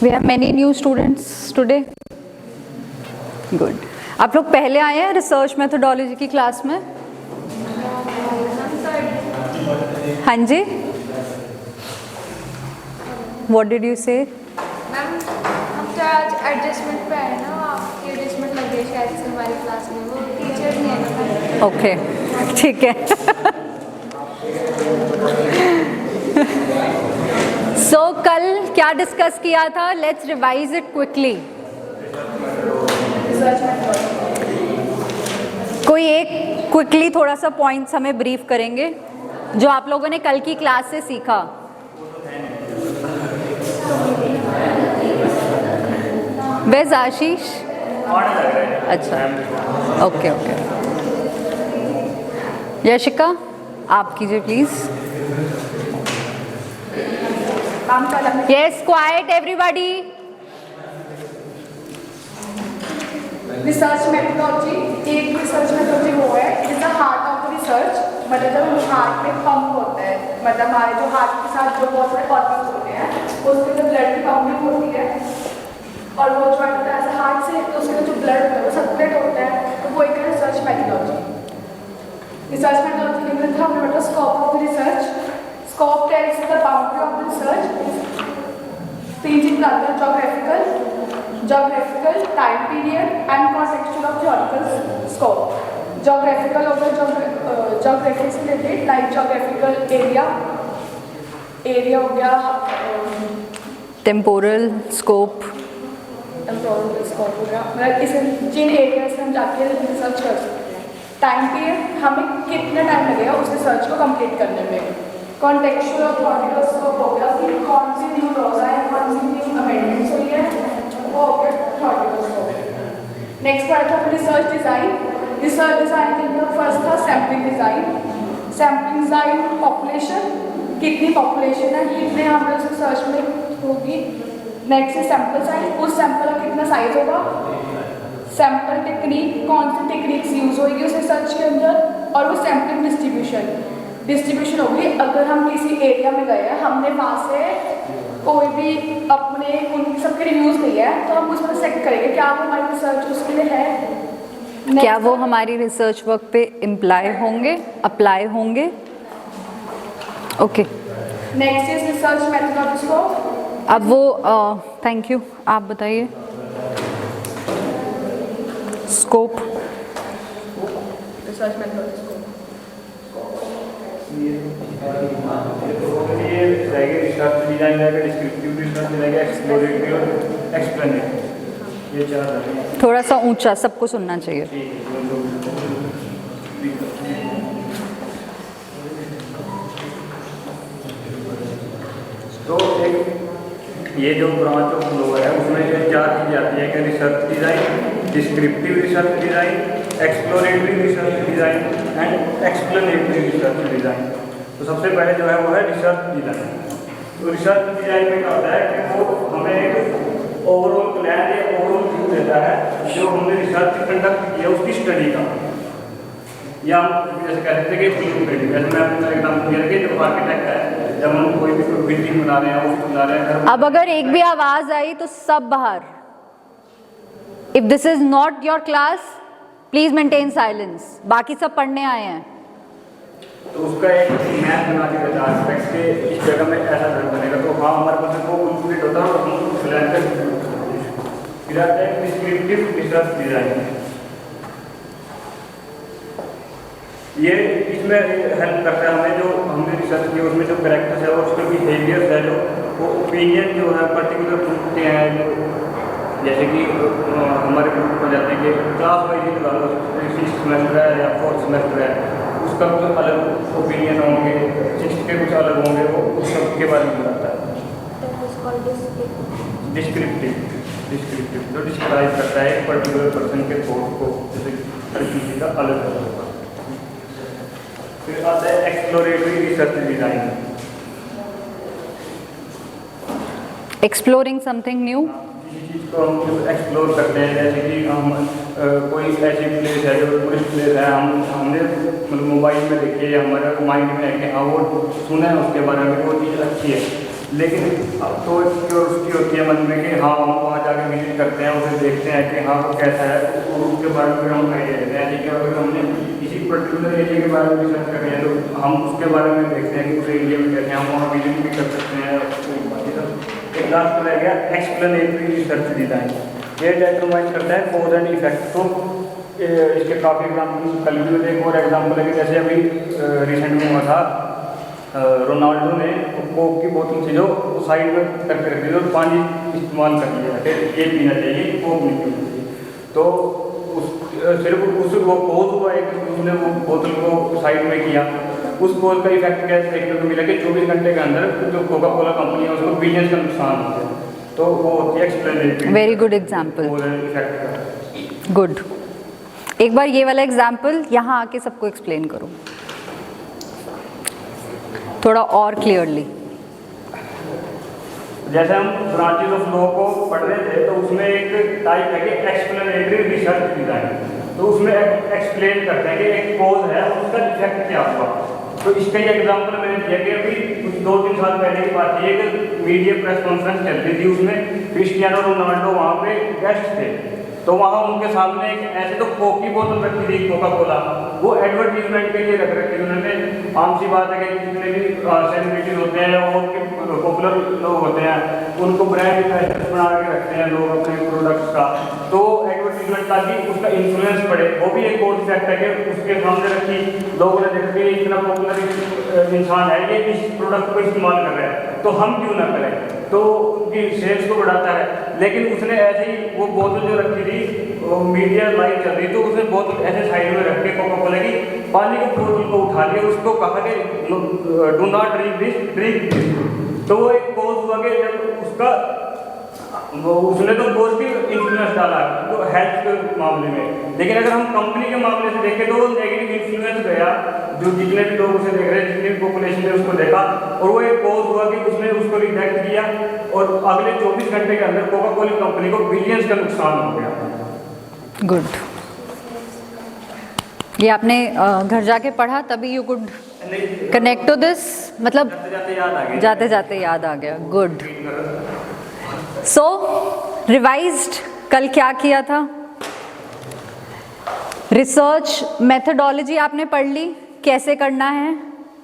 We have many new students today. Good. आप लोग पहले आए हैं रिसर्च मेथोडोलॉजी की क्लास में? हाँ जी. What did you say? Ma'am हम तो आज एडजस्टमेंट पे आए ना, आपकी एडजस्टमेंट लग गई शायद से हमारी क्लास में, वो टीचर नहीं है ना. ओके, ठीक है. सो कल क्या डिस्कस किया था? Let's revise it quickly. कोई एक क्विकली थोड़ा सा पॉइंट्स हमें ब्रीफ करेंगे जो आप लोगों ने कल की क्लास से सीखा. वेज आशीष? अच्छा, ओके ओके. यशिका आप कीजिए please. Yes, quite everybody. Research methodology, एक रिसर्च मेथोडोलॉजी वो है, it is the heart of the research. मतलब जब हार्ट में पंप होता है, मतलब हमारे जो हार्ट के साथ जो बहुत सारे ऑर्गन्स होते हैं उसके अंदर ब्लड की पंपिंग होती है और वो जो होता है हार्ट से, तो उसके जो ब्लड होता है वो सर्कुलेट होता है, तो वो एक है रिसर्च मेथोडोलॉजी. रिसर्च मेथोडोलॉजी के अंदर हमने बताया scope of the research. Scope tells the boundary of the research. तीन चीज निकालते हैं: geographical, time period and contextual of geographical scope. Geographical हो गया, geography से related, like geographical area हो गया. टेम्पोरल स्कोप हो गया, मतलब इस जिन एरिया से हम जाके रिसर्च कर सकते हैं. टाइम पीरियड, हमें कितना टाइम लगेगा उस रिसर्च को कंप्लीट करने में. कॉन्टेक्चुअल और थ्योरेटिकल स्कोप हो गया कि कौन सी न्यू लॉज आए, कौन सी न्यू अमेंडमेंट्स हुई है, वो हो गया थ्योरेटिकल स्कोप. नेक्स्ट पार्ट था रिसर्च डिज़ाइन. रिसर्च डिज़ाइन के अंदर फर्स्ट था sampling design. Sampling design population, कितनी पॉपुलेशन है, कितने हमें उस रिसर्च में होगी. नेक्स्ट है सैम्पल साइज, उस सैम्पल का कितना साइज होगा. सैम्पल टेक्निक, कौन सी टेक्निक्स यूज़ होगी उस रिसर्च के अंदर. और वो सैम्पलिंग डिस्ट्रीब्यूशन होगी. अगर हम किसी एरिया में गए हैं, हमने वहाँ से कोई भी अपने उन सबके रिव्यूज़ लिए है, तो हम उसमें चेक करेंगे क्या वो हमारी रिसर्च उसके लिए है. क्या वो हमारी रिसर्च वर्क पे अप्लाई होंगे. Okay. Next is research methodology scope. अब वो थैंक यू, आप बताइए. स्कोप, रिसर्च मेथोडोलॉजी स्कोप ये रहेगा रिसर्च डिजाइन रहेगा, डिस्क्रिप्टिव रिसर्च रहेगा, एक्सप्लोरेटरी और एक्सप्लेनेटरी. ये चार रहेंगे. थोड़ा सा ऊंचा, सबको सुनना चाहिए. तो एक ये जो ब्रांच ऑफ फ्लो है उसमें ये चार चीज़ें आती है कि research design, descriptive research design, exploratory research design and explanatory research design. तो सबसे पहले जो है वो है रिसर्च डिज़ाइन. तो रिसर्च डिज़ाइन में क्या होता है कि वो हमें एक ओवरऑल प्लान या ओवरऑल व्यू देता है जो हमने रिसर्च कंडक्ट किया उसकी स्टडी का. या हम जैसे कह सकते हैं कि ब्लू प्रिंट, जैसे मैं आपको एग्जाम्पल दिया कि जब आर्किटेक्ट है, जब हम कोई भी बिल्डिंग बना रहे हैं, ऑफिस बना रहे हैं. अब अगर एक भी आवाज आई तो सब बाहर. If this is not your class please maintain silence. बाकी सब पढ़ने आए हैं. तो उसका एक मैप बना के देता है आर्किटेक्ट के इस जगह में ऐसा घर बनेगा. तो हाँ, हमारे पास वो कंप्लीट होता है और हम उसको प्लान कर फिर आता है डिस्क्रिप्टिव रिसर्च डिज़ाइन. ये इसमें हेल्प करता है हमें, जो हमने रिसर्च किया उसमें जो कैरेक्टर्स है और उसके बिहेवियर्स है, जो वो ओपिनियन जो है पर्टिकुलर ग्रुप के हैं, जो जैसे कि हमारे ग्रुप हो जाते हैं कि क्लास वाइज ही लगा लो, 6th सेमेस्टर है या 4th सेमेस्टर है, उसका कुछ अलग ओपिनियन होंगे, 6th के कुछ अलग होंगे, वो उस सब के बारे में बताता है. डिस्क्रिप्टिव जो डिस्क्राइब करता है एक पर्टिकुलर पर्सन के थॉट को, जैसे हर किसी का अलग अलग होगा. फिर आता है exploratory research design. Exploring something new. किसी चीज़ को हम एक्सप्लोर करते हैं, जैसे कि हम कोई ऐसी प्लेस है जो टूरिस्ट प्लेस है, हमने मतलब मोबाइल में देखे, हमारे माइंड में है कि हाँ वो सुना है उसके बारे में, वो चीज़ अच्छी है, लेकिन अब तो क्यूरियोसिटी होती है मन में कि हाँ हम वहाँ जाके विजिट करते हैं, उसे देखते हैं कि हाँ वो कैसा है, और उसके बारे में हम आइडिया देते हैं। ठीक है, अगर हमने किसी पर्टिकुलर एरिया के बारे में रिसर्च कर रहे हैं तो हम उसके बारे में देखते हैं कि उस एरिया में कैसे हम वहाँ विजिट भी कर सकते हैं। एक लास्ट रह गया एक्सप्लेनेटरी रिसर्च डिज़ाइन। ये डिटरमाइन करता है कॉज एंड इफेक्ट। तो इसके काफ़ी एग्जाम्पल, कल भी एक और एग्जाम्पल है कि जैसे अभी रिसेंट में हुआ था, रोनाल्डो ने कोक की बोतल थी जो साइड में करके रख दी और पानी इस्तेमाल कर लिया, फिर ये पीना चाहिए, कोक नहीं पीना चाहिए। तो सिर्फ उस वो कोज हुआ है कि उसने वो बोतल को साइड में किया, उस कोज का इफेक्ट क्या देखने को मिला कि 24 घंटे के अंदर जो कोका कोला कंपनी है उसको बिलियंस का नुकसान हो गया। तो वो होती है explanatory. Very good example, effect. Good. एक बार ये वाला एग्जाम्पल यहाँ आके सबको एक्सप्लेन करो थोड़ा और क्लियरली। जैसे हम ब्रांचेस ऑफ लॉ को पढ़ रहे थे तो उसमें एक टाइप है कि एक्सप्लेनेटरी रिसर्च डिज़ाइन। तो उसमें एक्सप्लेन करते हैं कि एक कोज है उसका इफेक्ट क्या हुआ। तो इसका ही एग्जांपल मैंने दिया कि अभी कुछ 2-3 साल पहले की बात है कि मीडिया प्रेस कॉन्फ्रेंस चल रही थी, उसमें क्रिस्टियानो रोनाल्डो वहाँ पे गेस्ट थे। तो वहाँ उनके सामने एक ऐसे तो कोक की बोतल रखी थी, कोका कोला, वो एडवर्टीजमेंट के लिए रख रखी थी उन्होंने। आम सी बात है कि जितने भी सेलिब्रिटीज होते हैं और पॉपुलर लोग होते हैं उनको ब्रांड एम्बेसडर बना के रखते हैं लोग अपने प्रोडक्ट्स का। तो एडवर्टीजमेंट ताकि उसका इन्फ्लुएंस पड़े, वो भी एक और इफेक्ट है कि उसके सामने रखी, लोगों ने देखा कि इतना पॉपुलर इंसान है, ये इस प्रोडक्ट को इस्तेमाल कर रहा है तो हम क्यों ना करें, तो उनकी सेल्स को बढ़ाता है। लेकिन उसने ऐसे ही वो बोतल जो रखी थी, मीडिया लाइव चल रही, तो उसने बोतल ऐसे साइड में रख के कोका कोला की पानी की बोतल को उठा लिया, उसको कहा कि do not drink this, drink this. तो वो एक कोज हुआ कि जब उसका उसने तो पॉजिटिव इन्फ्लुएंस डाला तो हेल्थ के मामले में। लेकिन अगर हम कंपनी के मामले से देखें तो नेगेटिव इन्फ्लुएंस गया, जो जितने भी लोग उसे देख रहे हैं, जितनी भी पॉपुलेशन ने उसको देखा, और वो एक कोज हुआ कि उसने उसको रिजेक्ट किया और अगले 24 घंटे के अंदर कोका कोला कंपनी को बिलियंस का नुकसान हो गया। गुड, ये आपने घर जाके पढ़ा तभी you could connect to this, मतलब जाते जाते याद आ गया। गुड। सो रिवाइज्ड, कल क्या किया था? रिसर्च मेथोडोलॉजी आपने पढ़ ली, कैसे करना है।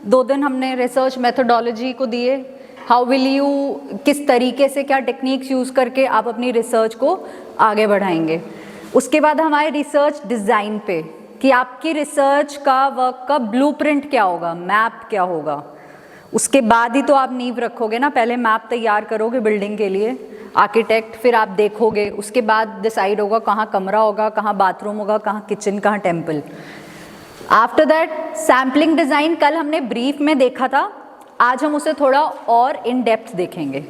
2 दिन हमने रिसर्च मेथोडोलॉजी को दिए। हाउ विल यू, किस तरीके से, क्या टेक्निक्स यूज़ करके आप अपनी रिसर्च को आगे बढ़ाएंगे। उसके बाद हमारे रिसर्च डिज़ाइन पे कि आपकी रिसर्च का वर्क का ब्लूप्रिंट क्या होगा, मैप क्या होगा। उसके बाद ही तो आप नींव रखोगे ना, पहले मैप तैयार करोगे बिल्डिंग के लिए, आर्किटेक्ट, फिर आप देखोगे, उसके बाद डिसाइड होगा कहाँ कमरा होगा, कहाँ बाथरूम होगा, कहाँ किचन, कहाँ temple. After that sampling design कल हमने ब्रीफ में देखा था, आज हम उसे थोड़ा और इन डेप्थ देखेंगे।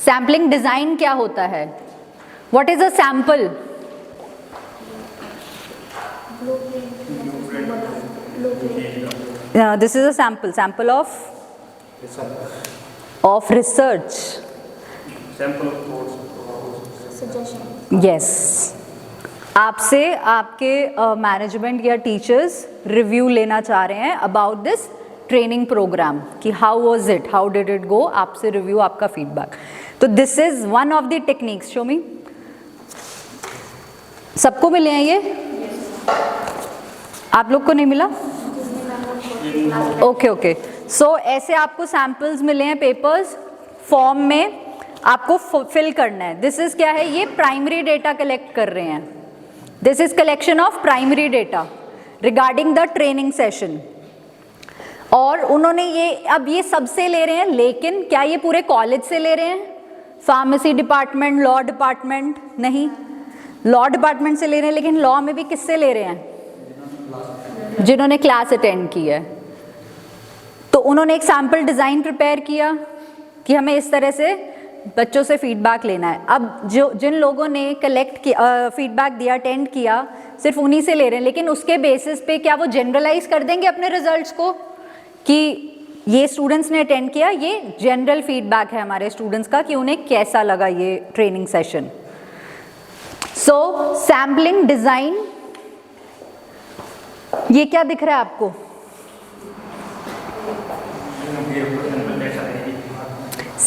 सैम्पलिंग डिज़ाइन क्या होता है, what is a sample? This is a sample of research. Yes, आपसे आपके मैनेजमेंट या टीचर्स रिव्यू लेना चाह रहे हैं अबाउट दिस ट्रेनिंग प्रोग्राम कि how was it, how did it go, आपसे रिव्यू, आपका फीडबैक। तो this is one of the techniques. Show मी, सबको मिले हैं ये? आप लोग को नहीं मिला? ओके। सो ऐसे आपको सैम्पल्स मिले हैं पेपर्स फॉर्म में, आपको फिल करना है। दिस इज क्या है, ये प्राइमरी डेटा कलेक्ट कर रहे हैं। This is collection of primary data regarding the training session. और उन्होंने ये, अब ये सबसे ले रहे हैं, लेकिन क्या ये पूरे कॉलेज से ले रहे हैं? फार्मेसी डिपार्टमेंट, लॉ डिपार्टमेंट नहीं, लॉ डिपार्टमेंट से ले रहे हैं, लेकिन लॉ में भी किससे ले रहे हैं? जिन्होंने क्लास अटेंड की है। तो उन्होंने एक सैम्पल डिज़ाइन प्रिपेयर किया कि हमें इस तरह से बच्चों से फीडबैक लेना है। अब जिन लोगों ने कलेक्ट किया, फीडबैक दिया, अटेंड किया, सिर्फ उन्हीं से ले रहे हैं, लेकिन उसके बेसिस पे क्या वो जनरलाइज कर देंगे अपने रिजल्ट्स को कि ये स्टूडेंट्स ने अटेंड किया, ये जनरल फीडबैक है हमारे स्टूडेंट्स का कि उन्हें कैसा लगा ये ट्रेनिंग सेशन। सो सैम्पलिंग डिज़ाइन, ये क्या दिख रहा है आपको?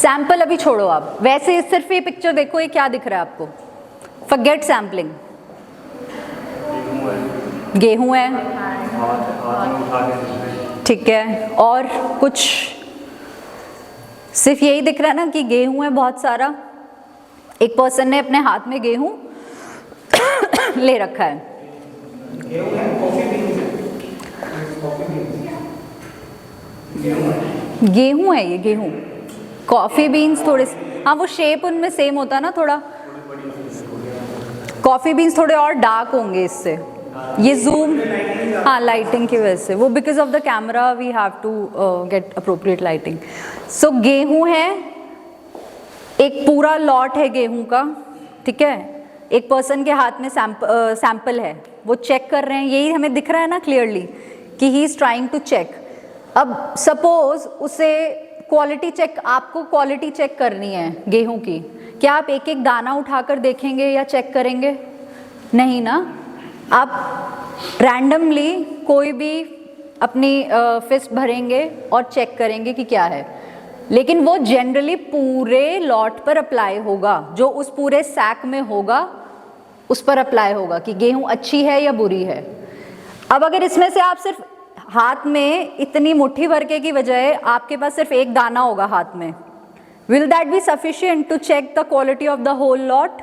सैंपल अभी छोड़ो आप, वैसे सिर्फ ये पिक्चर देखो, ये क्या दिख रहा है आपको? Forget sampling. गेहूं है, ठीक है, और कुछ? सिर्फ यही दिख रहा है ना कि गेहूं है बहुत सारा। एक पर्सन ने अपने हाथ में गेहूं ले रखा है। गेहूं है ये, गेहूं। कॉफ़ी बीन्स थोड़े, हाँ वो शेप उनमें सेम होता है ना थोड़ा। कॉफ़ी बीन्स थोड़े और डार्क होंगे इससे, ये जूम, हाँ लाइटिंग की वजह से, वो because of the camera we have to get appropriate lighting. So गेहूं है, एक पूरा लॉट है गेहूं का, ठीक है। एक पर्सन के हाथ में सैंपल है, वो चेक कर रहे हैं, यही हमें दिख रहा है ना क्लियरली कि he is trying to check. अब सपोज उसे क्वालिटी चेक, आपको क्वालिटी चेक करनी है गेहूं की, क्या आप एक एक दाना उठाकर देखेंगे या चेक करेंगे? नहीं ना, आप रैंडमली कोई भी अपनी फिस्ट भरेंगे और चेक करेंगे कि क्या है, लेकिन वो जनरली पूरे लॉट पर अप्लाई होगा, जो उस पूरे सैक में होगा उस पर अप्लाई होगा कि गेहूं अच्छी है या बुरी है। अब अगर इसमें से आप सिर्फ हाथ में इतनी मुट्ठी भर के की बजाय आपके पास सिर्फ एक दाना होगा हाथ में, will that be sufficient to check the quality of the whole lot?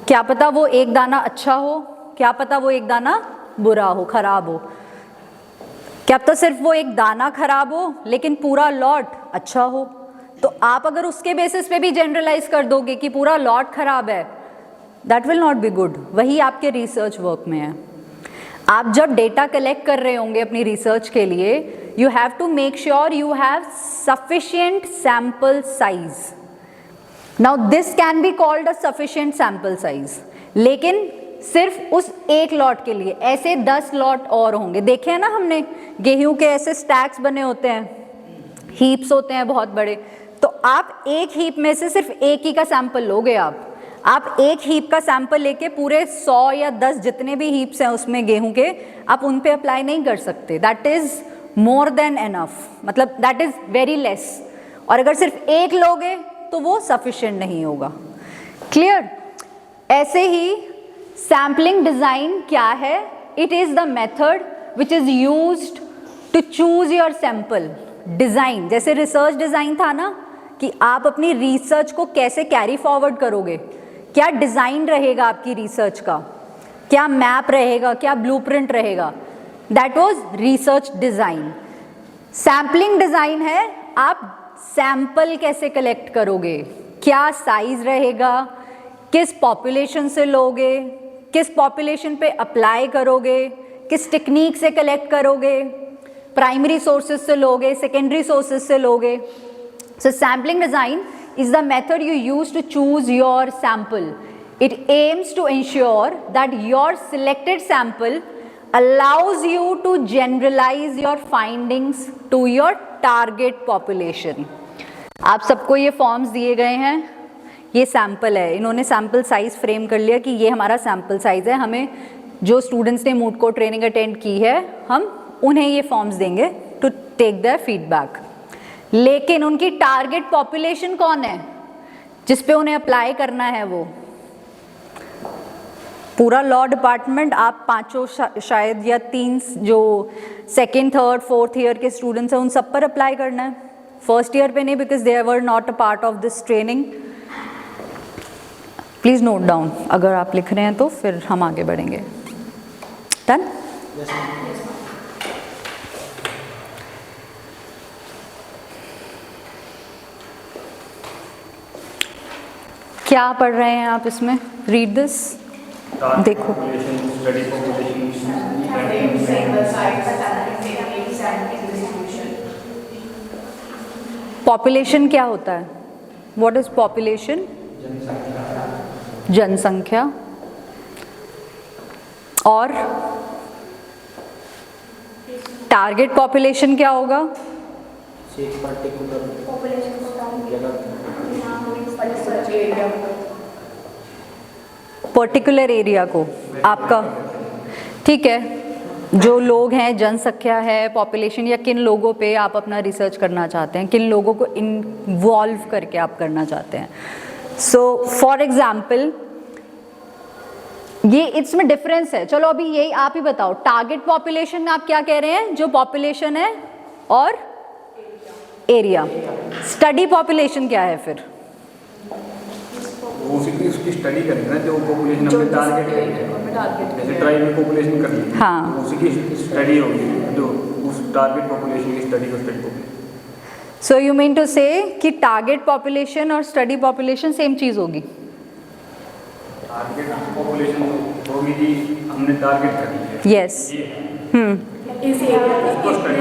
क्या पता वो एक दाना अच्छा हो, क्या पता वो एक दाना बुरा हो, खराब हो। क्या पता सिर्फ वो एक दाना खराब हो लेकिन पूरा लॉट अच्छा हो। तो आप अगर उसके बेसिस पे भी जनरलाइज कर दोगे कि पूरा लॉट खराब है, that will not be good. वही आपके रिसर्च वर्क में है। आप जब डेटा कलेक्ट कर रहे होंगे अपनी रिसर्च के लिए, you have to make sure you have sufficient sample size. Now this can be called a sufficient sample size, लेकिन सिर्फ उस एक लॉट के लिए। ऐसे 10 लॉट और होंगे, देखे हैं ना हमने, गेहूं के ऐसे स्टैक्स बने होते हैं, हीप्स होते हैं बहुत बड़े। तो आप एक हीप में से सिर्फ एक ही का सैंपल लोगे। आप एक हीप का सैंपल लेके पूरे 100 या 10 जितने भी हीप्स हैं उसमें गेहूं के, आप उन पे अप्लाई नहीं कर सकते। That is more than enough, मतलब दैट इज वेरी लेस। और अगर सिर्फ एक लोगे तो वो सफिशिएंट नहीं होगा। क्लियर? ऐसे ही सैम्पलिंग डिज़ाइन क्या है? It is the method which is used to choose your sample. Design जैसे रिसर्च डिज़ाइन था ना, कि आप अपनी रिसर्च को कैसे कैरी फॉरवर्ड करोगे, क्या डिज़ाइन रहेगा आपकी रिसर्च का, क्या मैप रहेगा, क्या ब्लूप्रिंट रहेगा, that was research design. Sampling design है आप सैंपल कैसे कलेक्ट करोगे, क्या साइज रहेगा, किस पॉपुलेशन से लोगे, किस पॉपुलेशन पे अप्लाई करोगे, किस टेक्निक से कलेक्ट करोगे, प्राइमरी सोर्सेज से लोगे, सेकेंडरी सोर्सेज से लोगे। So sampling design is the method you use to choose your sample. It aims to ensure that your selected sample allows you to generalize your findings to your target population. आप सबको ये forms दिए गए हैं, ये sample है, इन्होंने sample size frame कर लिया कि ये हमारा सैम्पल साइज है। हमें जो स्टूडेंट्स ने मूड को ट्रेनिंग अटेंड की है, हम उन्हें ये फॉर्म्स देंगे टू टेक देयर फीडबैक। लेकिन उनकी टारगेट पॉपुलेशन कौन है जिस पे उन्हें अप्लाई करना है? वो पूरा लॉ डिपार्टमेंट, आप पांचों शायद या 3 जो सेकेंड, थर्ड, फोर्थ ईयर के स्टूडेंट्स हैं उन सब पर अप्लाई करना है। फर्स्ट ईयर पे नहीं, because they were not a part of this training. Please note down, अगर आप लिख रहे हैं तो फिर हम आगे बढ़ेंगे। डन? क्या पढ़ रहे हैं आप इसमें? रीड दिस, देखो। पॉपुलेशन क्या होता है? What is population? जनसंख्या। और टारगेट पॉपुलेशन क्या होगा? पर्टिकुलर एरिया को आपका, ठीक है। जो लोग हैं, जनसंख्या है, पॉपुलेशन, या किन लोगों पे आप अपना रिसर्च करना चाहते हैं, किन लोगों को इन्वॉल्व करके आप करना चाहते हैं. सो फॉर एग्जाम्पल ये इसमें डिफरेंस है. चलो अभी यही आप ही बताओ, टारगेट पॉपुलेशन में आप क्या कह रहे हैं, जो पॉपुलेशन है और एरिया. स्टडी पॉपुलेशन क्या है फिर? उसी की उसकी स्टडी करेंगे ना, जो पॉपुलेशन हमने टारगेट करी है, जैसे ट्राइबल पॉपुलेशन कर ली, हाँ. तो उसी की स्टडी होगी, जो उस टारगेट पॉपुलेशन की स्टडी को स्टडी होगी. सो यू मीन टू से कि टारगेट पॉपुलेशन और स्टडी पॉपुलेशन सेम चीज होगी? टारगेट पॉपुलेशन होगी जी, हमने टारगेट कर ली है. यस. इस एरिया में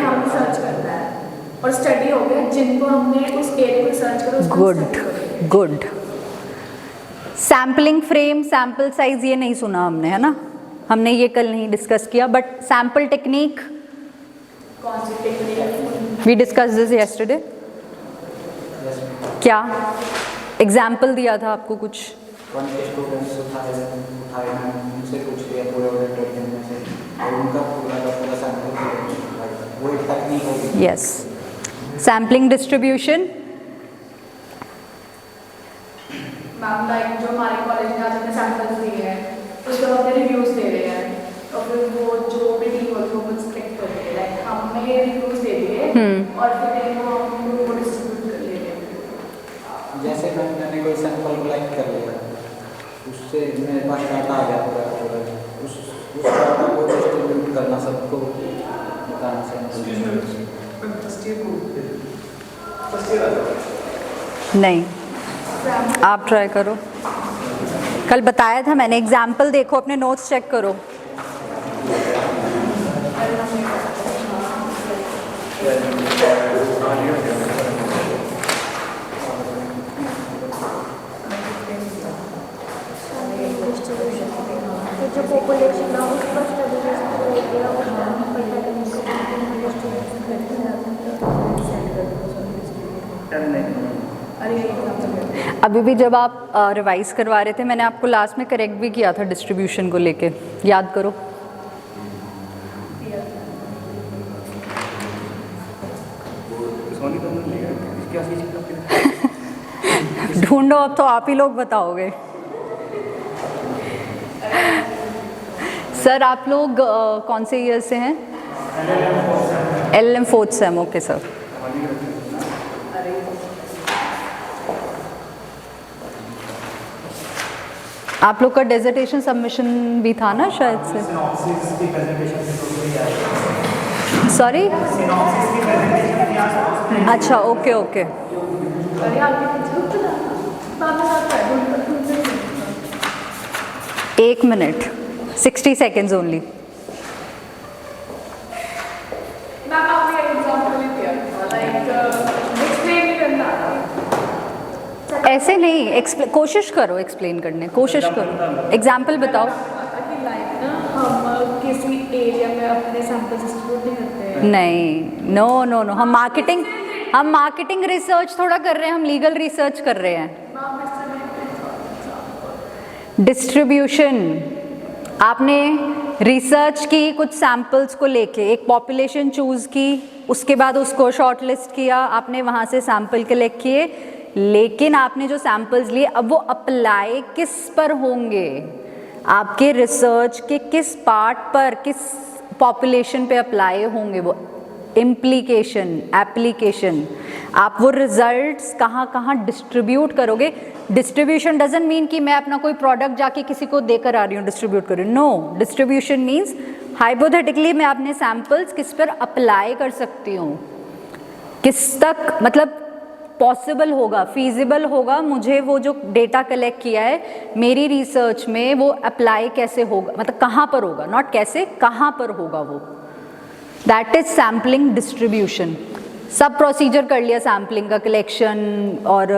हमें सर्च करना है, और स्टडी हो गया जिनको हमने उस एरिया में सर्च करो. Good good. Sampling frame, sample size, ये नहीं सुना हमने, है ना? हमने ये कल नहीं डिस्कस किया. बट सैम्पल टेक्निक, कौन सी technique? We discuss this yesterday. क्या एग्जाम्पल दिया था आपको कुछ? 1 के स्टूडेंट्स उठाए हैं, उनसे पूछ लिया पूरे ऑडिटोरियम में से, और उनका पूरा का पूरा सैंपल, वो एक टेक्निक होगी. Yes. Sampling distribution. Ma'am like जो हमारे कॉलेज में आज हमने सैंपल्स दिए हैं, उसके बाद हमने रिव्यूज़ दे रहे हैं, और फिर वो जो भी टीम होती है वो मुझसे चेक कर रही है. लाइक हमने रिव्यूज़ दे दिए और फिर वो हमको डिस्ट्रीब्यूट कर ले रहे हैं. जैसे मैंने कोई सैंपल कलेक्ट कर लिया, उससे मेरे पास डाटा आ गया पूरा, उस डाटा को डिस्ट्रीब्यूट करना, सबको बताना नहीं, आप ट्राई करो. कल बताया था मैंने. एग्जाम्पल देखो, अपने नोट्स चेक करो. जो पॉपुलेशन है उसका स्टडी अभी भी जब आप रिवाइज करवा रहे थे, मैंने आपको लास्ट में करेक्ट भी किया था डिस्ट्रीब्यूशन को लेके, याद करो. ढूंढो, अब तो आप ही लोग बताओगे. सर आप लोग कौन से ईयर से हैं? LLM 4th same. Okay sir. आप लोग का डेजर्टेशन सबमिशन भी था ना शायद से? सॉरी. अच्छा, ओके ओके. एक मिनट, 60 seconds ओनली. मैम आपने एक एग्जांपल भी दिया, लाइक एक्सप्लेन नहीं करना. ऐसे नहीं, कोशिश करो एक्सप्लेन करने, कोशिश करो. एग्जाम्पल बताओ. कि लाइक ना हम किसी एरिया में अपने सैंपल डिस्ट्रीब्यूट नहीं करते हैं. नहीं, नो नो नो. हम मार्केटिंग रिसर्च थोड़ा कर रहे हैं, हम लीगल रिसर्च कर रहे हैं. डिस्ट्रीब्यूशन, आपने रिसर्च की कुछ सैम्पल्स को लेके, एक पॉपुलेशन चूज की, उसके बाद उसको शॉर्टलिस्ट किया, आपने वहाँ से सैम्पल कलेक्ट किए, लेकिन आपने जो सैम्पल्स लिए अब वो अप्लाई किस पर होंगे, आपके रिसर्च के किस पार्ट पर, किस पॉपुलेशन पे अप्लाई होंगे, वो इम्प्लीकेशन, एप्लीकेशन, आप वो रिजल्ट्स कहाँ कहाँ डिस्ट्रीब्यूट करोगे. डिस्ट्रीब्यूशन डजंट मीन कि मैं अपना कोई प्रोडक्ट जाके किसी को देकर आ रही हूँ, डिस्ट्रीब्यूट कर रही हूँ. नो, डिस्ट्रीब्यूशन मीन्स हाइपोथेटिकली मैं अपने सैम्पल्स किस पर अप्लाई कर सकती हूँ, किस तक मतलब पॉसिबल होगा, फीजिबल होगा मुझे वो जो डेटा कलेक्ट किया है मेरी रिसर्च में, वो अप्लाई कैसे होगा, मतलब कहाँ पर होगा, नॉट कैसे, कहाँ पर होगा वो. That is sampling distribution. सब प्रोसीजर कर लिया, सैम्पलिंग का, कलेक्शन और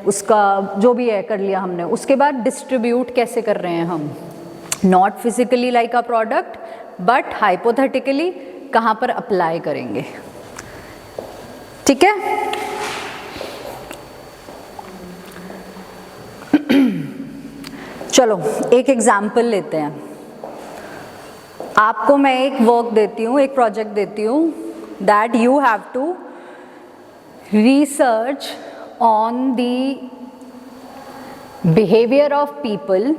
उसका जो भी है कर लिया हमने. उसके बाद डिस्ट्रीब्यूट कैसे कर रहे हैं हम, not physically like a product but hypothetically कहाँ पर अप्लाई करेंगे. ठीक है. चलो एक एग्जाम्पल लेते हैं. आपको मैं एक वर्क देती हूँ, एक प्रोजेक्ट देती हूँ, that you have to research on the behaviour of people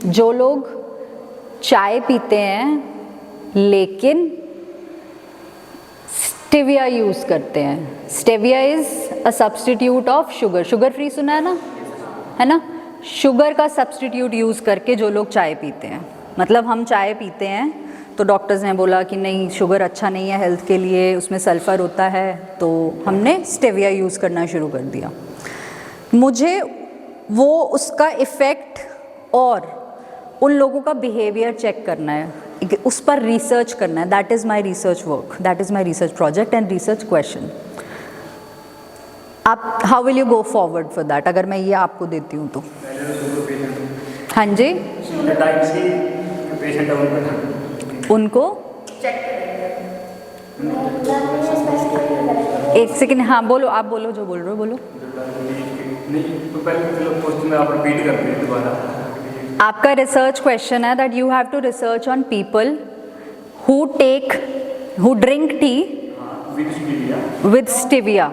जो लोग चाय पीते हैं लेकिन स्टेविया यूज़ करते हैं। Stevia is a substitute of sugar, sugar free सुना है ना, शुगर का सब्सटीट्यूट यूज़ करके जो लोग चाय पीते हैं, मतलब हम चाय पीते हैं तो डॉक्टर्स ने बोला कि नहीं शुगर अच्छा नहीं है हेल्थ के लिए, उसमें सल्फ़र होता है, तो हमने स्टेविया यूज़ करना शुरू कर दिया। मुझे वो उसका इफ़ेक्ट और उन लोगों का बिहेवियर चेक करना है, उस पर रिसर्च करना है। That is my research work, that is my research project and research question. आप how will you go forward for that, अगर मैं ये आपको देती हूँ तो? हाँ जी, उनको एक सेकेंड, हाँ बोलो, आप बोलो जो बोल रहे हो बोलो। आपका रिसर्च क्वेश्चन है that you have to research on people who drink tea with stevia,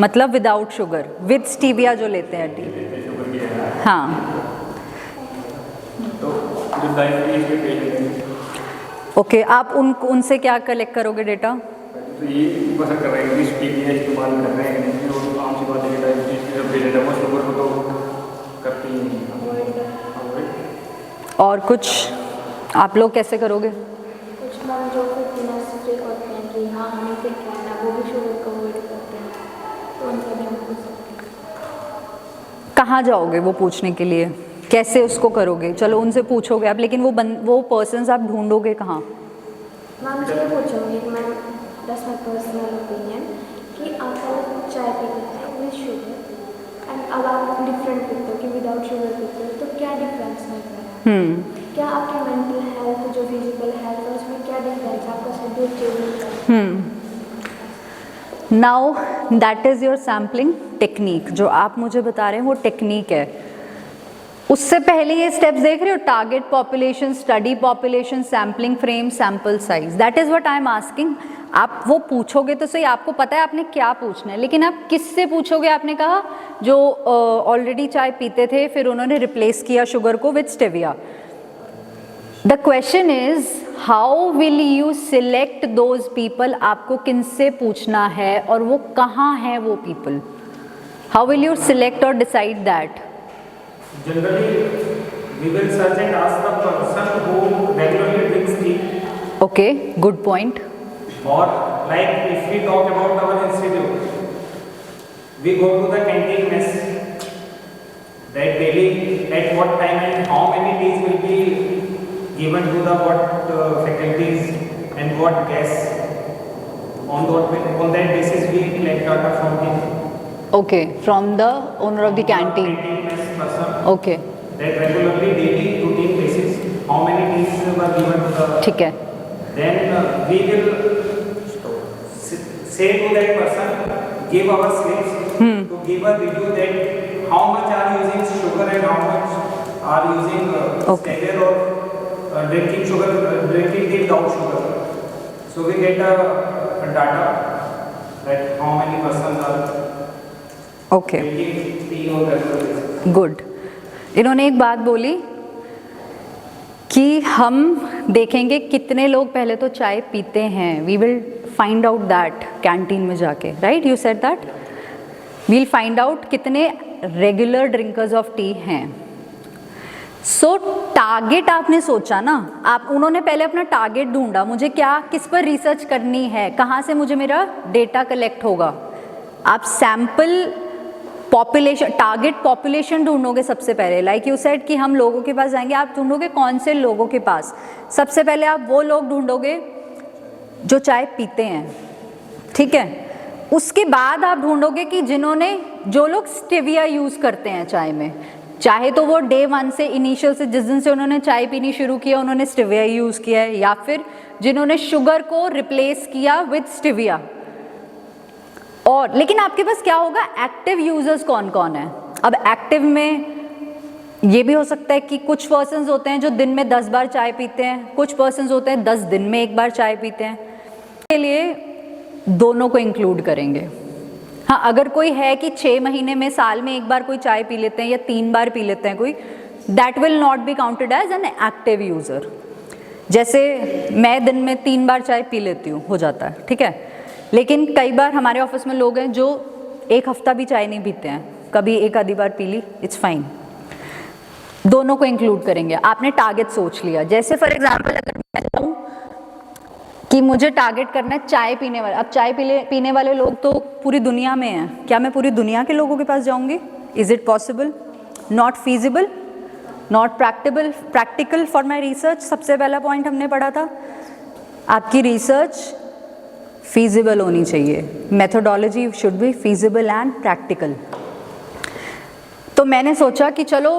मतलब विदाउट शुगर, विद स्टीविया जो लेते हैं टी। हाँ ओके, आप उनसे क्या कलेक्ट करोगे डेटा? तो ये पता कर रहे हैं कि स्टीविया इस्तेमाल कर रहे हैं, और आम सी बात है कि डायबिटीज के पेशेंट है वो शुगर को तो करते ही नहीं। और कुछ आप लोग कैसे करोगे? कुछ मैम जो फिटनेस फ्रीक होते हैं कि हाँ हमें फिट रहना, वो भी शुगर को अवॉइड करते हैं, तो उनसे भी हम पूछ सकते हैं। कहाँ जाओगे वो पूछने के लिए, कैसे उसको करोगे? चलो उनसे पूछोगे आप, लेकिन वो पर्सन्स आप ढूंढोगे कहाँ? मैम से ये पूछूंगी कि ma'am that's my personal opinion कि आप अगर चाय पीते हैं विद शुगर एंड अब आप डिफरेंट पीते हो कि विदाउट शुगर पीते हो, तो क्या डिफरेंस है? क्या आपकी मेंटल हेल्थ जो फिजिकल हेल्थ है उसमें क्या डिफरेंस है? आपका शेड्यूल चेंज होता है। Now that is your sampling technique, जो आप मुझे बता रहे हैं वो टेक्निक है। उससे पहले ये स्टेप्स देख रहे हो, target population, study population, sampling frame, sample size, that is what I am asking. आप वो पूछोगे तो सही, आपको पता है आपने क्या पूछना है, लेकिन आप किससे पूछोगे? आपने कहा जो ऑलरेडी चाय पीते थे फिर उन्होंने रिप्लेस किया शुगर को with stevia. The question is how will you select those people? आपको किनसे पूछना है और वो कहाँ हैं वो people? How will you select और decide that? Generally, we will search and ask the person who regularly drinks tea. Okay, good point. Or like if we talk about our institute, we go to the canteen mess. That daily at what time and how many teas will be given to the what faculties and what guests. On that basis, we collect data from him. Okay, from the owner of the canteen. Okay. That regularly daily routine basis how many teas were given to the. ठीक है. Then we will say to that person, give our slips to give a review that how much are using sugar and how much are using stevia or drinking tea without sugar. So we get a data that how many persons are Okay. drinking tea on regular basis. Good. इन्होंने एक बात बोली कि हम देखेंगे कितने लोग पहले तो चाय पीते हैं, we will find out that canteen में जाके, right? You said that we will find out कितने रेगुलर ड्रिंकर्स ऑफ टी हैं। सो टारगेट आपने सोचा ना, उन्होंने पहले अपना टारगेट ढूंढा, मुझे क्या किस पर रिसर्च करनी है, कहाँ से मुझे मेरा डेटा कलेक्ट होगा। आप सैम्पल पॉपुलेशन, टारगेट पॉपुलेशन ढूंढोगे सबसे पहले। लाइक यू सेड कि हम लोगों के पास जाएंगे, आप ढूंढोगे कौन से लोगों के पास। सबसे पहले आप वो लोग ढूंढोगे जो चाय पीते हैं, ठीक है? उसके बाद आप ढूंढोगे कि जो लोग स्टेविया यूज़ करते हैं चाय में, चाहे तो वो डे 1 से इनिशियल से जिस दिन से उन्होंने चाय पीनी शुरू किया उन्होंने स्टेविया यूज़ किया है, या फिर जिन्होंने शुगर को रिप्लेस किया विद स्टेविया। और लेकिन आपके पास क्या होगा, एक्टिव यूजर्स कौन कौन है। अब एक्टिव में ये भी हो सकता है कि कुछ पर्सन्स होते हैं जो दिन में 10 बार चाय पीते हैं, कुछ पर्सन्स होते हैं 10 दिन में 1 बार चाय पीते हैं। के लिए दोनों को इंक्लूड करेंगे। हाँ, अगर कोई है कि 6 महीने में, साल में 1 बार कोई चाय पी लेते हैं या 3 बार पी लेते हैं कोई, that will not be counted as an active user. जैसे मैं दिन में 3 बार चाय पी लेती हूँ, हो जाता है, ठीक है। लेकिन कई बार हमारे ऑफिस में लोग हैं जो 1 हफ्ता भी चाय नहीं पीते हैं, कभी 1 आधी बार पी ली, इट्स फाइन। दोनों को इंक्लूड करेंगे। आपने टारगेट सोच लिया, जैसे फॉर एग्जांपल अगर मैं कहूँ कि मुझे टारगेट करना है चाय पीने वाले, अब चाय पीने वाले लोग तो पूरी दुनिया में हैं, क्या मैं पूरी दुनिया के लोगों के पास जाऊँगी? Is it possible? Not feasible, not practical for my research. सबसे पहला पॉइंट हमने पढ़ा था, आपकी रिसर्च फीजिबल होनी चाहिए, methodology should be feasible and practical. तो मैंने सोचा कि चलो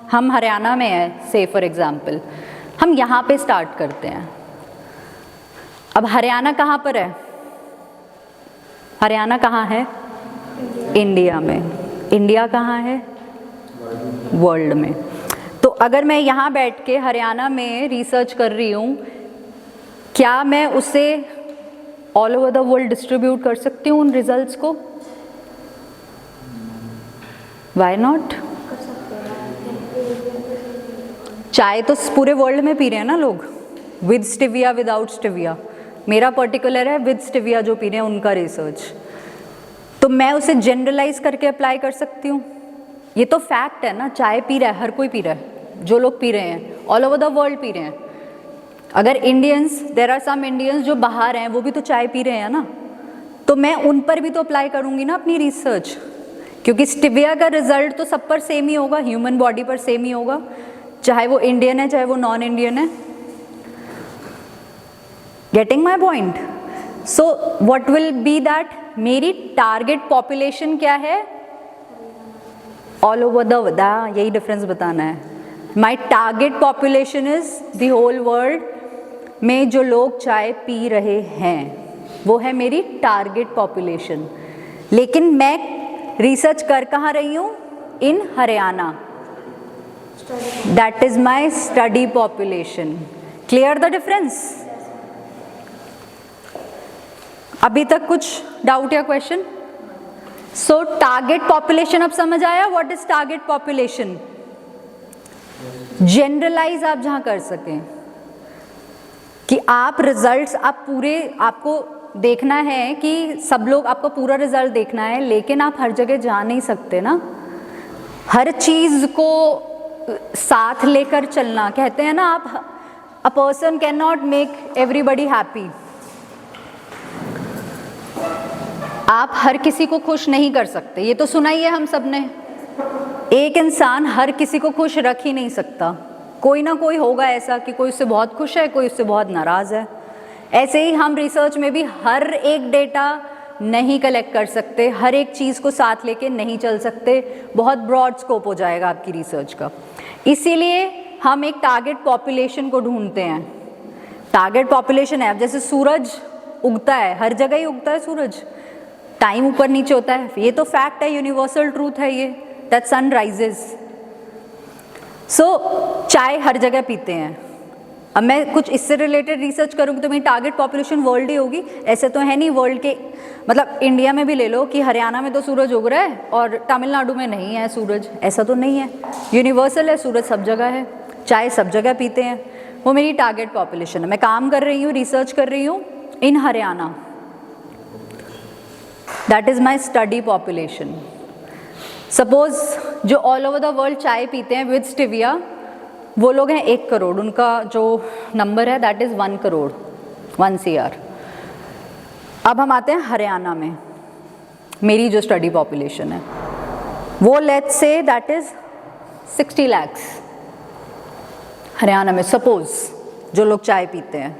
हम हरियाणा में हैं, से फॉर एग्जांपल हम यहाँ पे स्टार्ट करते हैं। अब हरियाणा कहाँ पर है? हरियाणा कहाँ है? इंडिया में। इंडिया कहाँ है? वर्ल्ड में। तो अगर मैं यहाँ बैठ के हरियाणा में रिसर्च कर रही हूँ, क्या मैं उसे all over the world distribute कर सकती हूँ उन रिजल्ट्स को? Why not? चाय तो पूरे वर्ल्ड में पी रहे हैं ना लोग, विद स्टिविया विदाउट स्टिविया। मेरा पर्टिकुलर है विद स्टिविया जो पी रहे हैं उनका रिसर्च, तो मैं उसे जनरलाइज करके अप्लाई कर सकती हूँ। ये तो फैक्ट है ना, चाय पी रहा है, हर कोई पी रहा है, जो लोग पी रहे हैं ऑल ओवर द वर्ल्ड पी रहे हैं। अगर Indians, there are some Indians जो बाहर हैं, वो भी तो चाय पी रहे हैं ना, तो मैं उन पर भी तो अप्लाई करूँगी ना अपनी रिसर्च, क्योंकि स्टिविया का रिजल्ट तो सब पर सेम ही होगा, ह्यूमन बॉडी पर सेम ही होगा, चाहे वो इंडियन है चाहे वो नॉन इंडियन है। Getting my point? So what will be that, मेरी टारगेट पॉपुलेशन क्या है? ऑल ओवर द, यही डिफरेंस बताना है। My target population is the whole world में जो लोग चाय पी रहे हैं, वो है मेरी टारगेट पॉपुलेशन। लेकिन मैं रिसर्च कर कहाँ रही हूँ? In Haryana. That is my study population. Clear the difference? अभी तक कुछ डाउट या क्वेश्चन? सो टारगेट पॉपुलेशन अब समझ आया? What is target population? Generalise आप जहां कर सकें कि आप रिजल्ट्स, आप पूरे, आपको देखना है कि सब लोग, आपको पूरा रिजल्ट देखना है, लेकिन आप हर जगह जा नहीं सकते ना, हर चीज को साथ लेकर चलना। कहते हैं ना, आप, a person can not make everybody happy. आप हर किसी को खुश नहीं कर सकते, ये तो सुना ही है हम सब ने। एक इंसान हर किसी को खुश रख ही नहीं सकता, कोई ना कोई होगा ऐसा कि कोई उससे बहुत खुश है, कोई उससे बहुत नाराज़ है। ऐसे ही हम रिसर्च में भी हर एक डेटा नहीं कलेक्ट कर सकते, हर एक चीज़ को साथ लेके नहीं चल सकते, बहुत ब्रॉड स्कोप हो जाएगा आपकी रिसर्च का। इसीलिए हम एक टारगेट पॉपुलेशन को ढूंढते हैं। टारगेट पॉपुलेशन है, अब जैसे सूरज उगता है, हर जगह ही उगता है सूरज, टाइम ऊपर नीचे होता है, ये तो फैक्ट है, यूनिवर्सल ट्रूथ है ये, दैट सन राइजेस। सो चाय हर जगह पीते हैं। अब मैं कुछ इससे रिलेटेड रिसर्च करूँगी तो मेरी टारगेट पॉपुलेशन वर्ल्ड ही होगी। ऐसे तो है नहीं वर्ल्ड के, मतलब इंडिया में भी ले लो कि हरियाणा में तो सूरज उग रहा है और तमिलनाडु में नहीं है सूरज, ऐसा तो नहीं है, यूनिवर्सल है, सूरज सब जगह है, चाय सब जगह पीते हैं। वो मेरी टारगेट पॉपुलेशन है। मैं काम कर रही हूँ, रिसर्च कर रही हूँ in Haryana, that is my study population. Suppose जो ऑल ओवर द वर्ल्ड चाय पीते हैं विद स्टिविया, वो लोग हैं 1 करोड़, उनका जो नंबर है दैट इज़ 1 करोड़, 1 CR। अब हम आते हैं हरियाणा में, मेरी जो स्टडी पॉपुलेशन है वो let's say that is 60 lakhs Haryana में। सपोज जो लोग चाय पीते हैं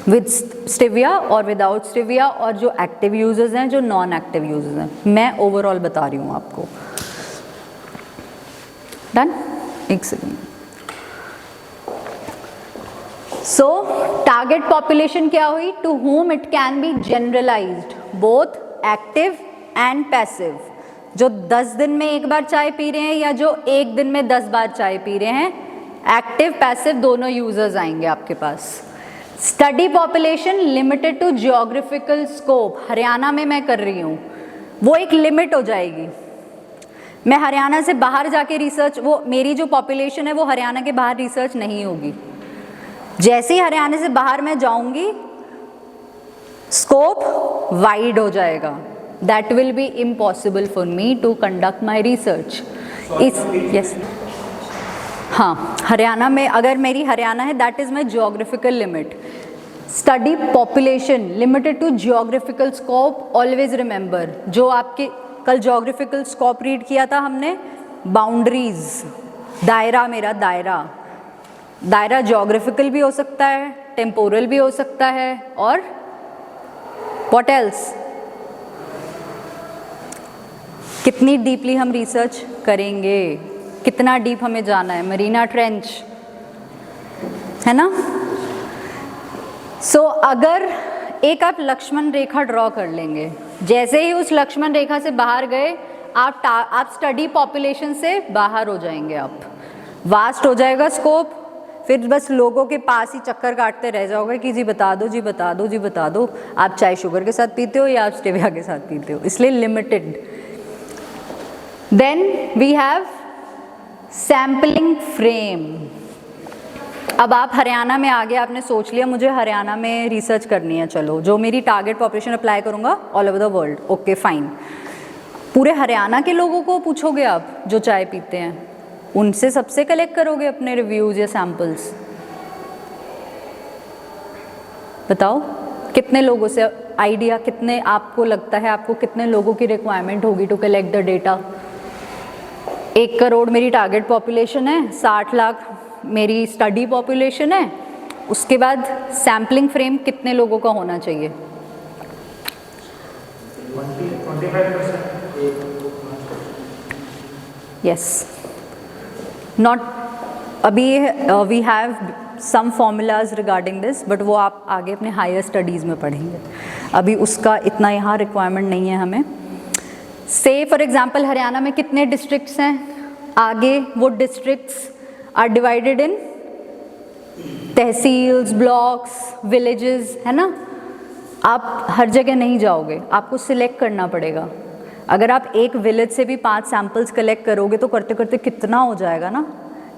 विद स्टिविया और विदाउट स्टिविया, और जो एक्टिव यूजर्स हैं, जो नॉन एक्टिव यूजर्स हैं, मैं ओवरऑल बता रही हूँ आपको। डन? एक सेकेंड। सो टारगेट पॉपुलेशन क्या हुई? To whom it can be generalised, both active and passive. जो 10 दिन में एक बार चाय पी रहे हैं या जो एक दिन में 10 बार चाय पी रहे हैं, एक्टिव पैसिव दोनों यूजर्स आएंगे आपके पास। Study population limited to geographical scope, Haryana में मैं कर रही हूँ, वो एक लिमिट हो जाएगी। मैं हरियाणा से बाहर जाके रिसर्च, वो मेरी जो पॉपुलेशन है वो हरियाणा के बाहर रिसर्च नहीं होगी। जैसे ही हरियाणा से बाहर मैं जाऊंगी स्कोप वाइड हो जाएगा, that will be impossible for me to conduct my research. Yes, हाँ, हरियाणा में अगर मेरी हरियाणा है that is my geographical limit. Study population limited to geographical scope, always remember, जो आपके कल जियोग्राफिकल स्कोप रीड किया था हमने, बाउंड्रीज, दायरा, मेरा दायरा, दायरा जियोग्राफिकल भी हो सकता है, टेम्पोरल भी हो सकता है, और व्हाट एल्स, कितनी डीपली हम रिसर्च करेंगे, कितना डीप हमें जाना है, मरीना ट्रेंच, है ना। सो अगर एक आप लक्ष्मण रेखा ड्रॉ कर लेंगे, जैसे ही उस लक्ष्मण रेखा से बाहर गए आप स्टडी पॉपुलेशन से बाहर हो जाएंगे, आप वास्ट हो जाएगा स्कोप, फिर बस लोगों के पास ही चक्कर काटते रह जाओगे कि जी बता दो, जी बता दो, जी बता दो, आप चाय शुगर के साथ पीते हो या आप स्टेविया के साथ पीते हो, इसलिए limited. Then we have sampling frame. अब आप हरियाणा में आ गए, आपने सोच लिया मुझे हरियाणा में रिसर्च करनी है, चलो जो मेरी टारगेट पॉपुलेशन अप्लाई करूँगा all over the world, okay fine. पूरे हरियाणा के लोगों को पूछोगे आप जो चाय पीते हैं, उनसे सबसे कलेक्ट करोगे अपने रिव्यूज़ या सैम्पल्स, बताओ कितने लोगों से आइडिया, कितने आपको लगता है आपको कितने लोगों की रिक्वायरमेंट होगी to collect the data. 1 crore मेरी टारगेट पॉपुलेशन है, 60 लाख मेरी स्टडी पॉपुलेशन है, उसके बाद सैम्पलिंग फ्रेम कितने लोगों का होना चाहिए? 25%। यस, नॉट अभी we have some formulas regarding this, but वो आप आगे अपने हायर स्टडीज़ में पढ़ेंगे, अभी उसका इतना यहाँ रिक्वायरमेंट नहीं है हमें। से फॉर एग्जांपल हरियाणा में कितने डिस्ट्रिक्ट्स हैं, आगे वो districts are divided in tehsils, blocks, villages, है ना। आप हर जगह नहीं जाओगे, आपको सिलेक्ट करना पड़ेगा। अगर आप एक विलेज से भी 5 सैम्पल्स कलेक्ट करोगे तो करते करते कितना हो जाएगा ना,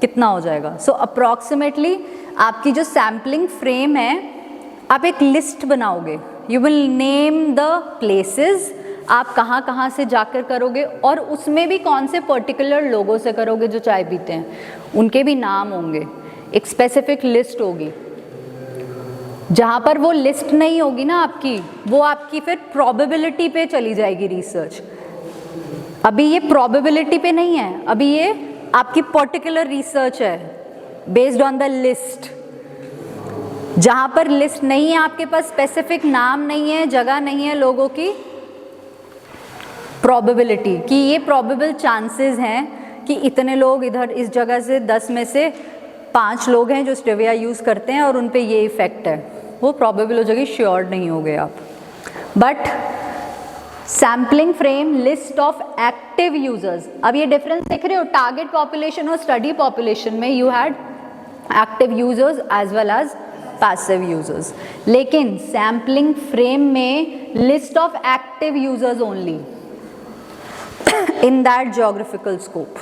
कितना हो जाएगा। सो अप्रॉक्सीमेटली आपकी जो सैम्पलिंग फ्रेम है, आप एक लिस्ट बनाओगे, you will name the places, आप कहाँ कहाँ से जाकर करोगे, और उसमें भी कौन से पर्टिकुलर लोगों से करोगे जो चाय पीते हैं, उनके भी नाम होंगे, एक स्पेसिफिक लिस्ट होगी। जहाँ पर वो लिस्ट नहीं होगी ना आपकी, वो आपकी फिर प्रोबेबिलिटी पे चली जाएगी रिसर्च। अभी ये प्रोबेबिलिटी पे नहीं है, अभी ये आपकी पर्टिकुलर रिसर्च है बेस्ड ऑन द लिस्ट। जहाँ पर लिस्ट नहीं है, आपके पास स्पेसिफिक नाम नहीं है, जगह नहीं है लोगों की, प्रोबेबिलिटी कि ये प्रोबेबल चांसेस हैं कि इतने लोग इधर इस जगह से 10 में से 5 लोग हैं जो स्टेविया यूज़ करते हैं और उन पे ये इफ़ेक्ट है, वो प्रोबेबल हो जाएगी, श्योर नहीं हो गए आप। But sampling frame list of active users, अब ये डिफरेंस देख रहे हो, टारगेट पॉपुलेशन और स्टडी पॉपुलेशन में you had active users as well as passive users, लेकिन सैम्पलिंग फ्रेम में list of active users only in that geographical scope.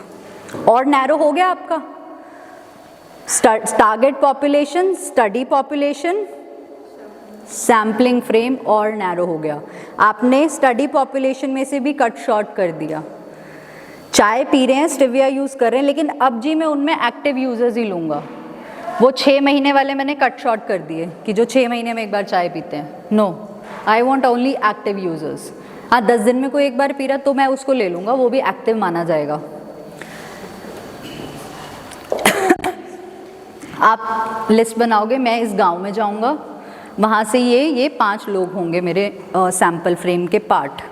और नैरो हो गया आपका target population, study population, sampling frame, और narrow हो गया। आपने स्टडी पॉपुलेशन में से भी कट शॉर्ट कर दिया, चाय पी रहे हैं, स्टेविया यूज़ कर रहे हैं, लेकिन अब जी मैं उनमें एक्टिव यूजर्स ही लूँगा। वो 6 महीने वाले मैंने कट शॉर्ट कर दिए कि जो 6 महीने में एक बार चाय पीते हैं, no, I want only active users. हाँ, 10 दिन में कोई एक बार पी रहा तो मैं उसको ले लूँगा, वो भी एक्टिव माना जाएगा। आप लिस्ट बनाओगे, मैं इस गांव में जाऊंगा, वहाँ से ये 5 लोग होंगे मेरे सैम्पल फ्रेम के पार्ट,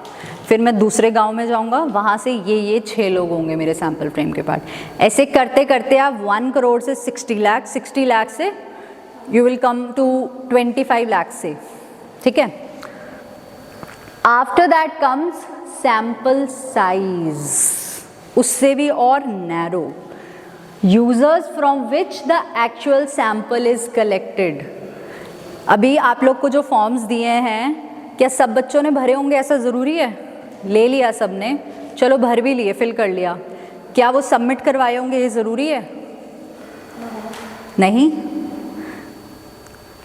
फिर मैं दूसरे गांव में जाऊंगा, वहाँ से ये 6 लोग होंगे मेरे सैम्पल फ्रेम के पार्ट। ऐसे करते करते आप 1 करोड़ से 60 लाख, 60 लाख से you will come to 25 lakh से, ठीक है। After that comes sample size, उससे भी और narrow, users from which the actual sample is collected. अभी आप लोग को जो फॉर्म्स दिए हैं, क्या सब बच्चों ने भरे होंगे? ऐसा ज़रूरी है? ले लिया सब ने, चलो भर भी लिए, फिल कर लिया, क्या वो सबमिट करवाए होंगे? ये ज़रूरी है? नहीं।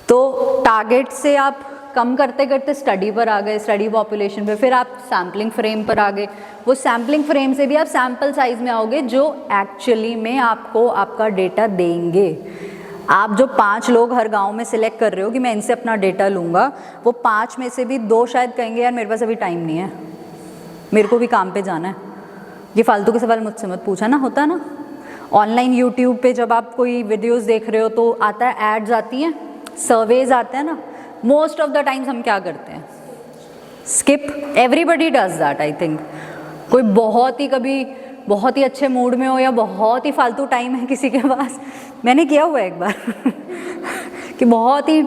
तो टारगेट से आप कम करते करते स्टडी पर आ गए, स्टडी पॉपुलेशन पे, फिर आप सैम्पलिंग फ्रेम पर आ गए। वो सैम्पलिंग फ्रेम से भी आप सैम्पल साइज में आओगे जो एक्चुअली में आपको आपका डेटा देंगे। आप जो 5 लोग हर गांव में सिलेक्ट कर रहे हो कि मैं इनसे अपना डेटा लूँगा, वो 5 में से भी 2 शायद कहेंगे यार मेरे पास अभी टाइम नहीं है, मेरे को भी काम पे जाना है। ये फालतू के सवाल मुझसे मत पूछा ना, होता है ना ऑनलाइन यूट्यूब पे जब आप कोई वीडियोस देख रहे हो तो आता है, एड्स आती हैं, सर्वेज आते हैं ना, मोस्ट ऑफ द टाइम्स हम क्या करते हैं? Skip. Everybody does that I think. कोई कभी बहुत ही अच्छे मूड में हो या बहुत ही फालतू टाइम है किसी के पास, मैंने किया हुआ है एक बार कि बहुत ही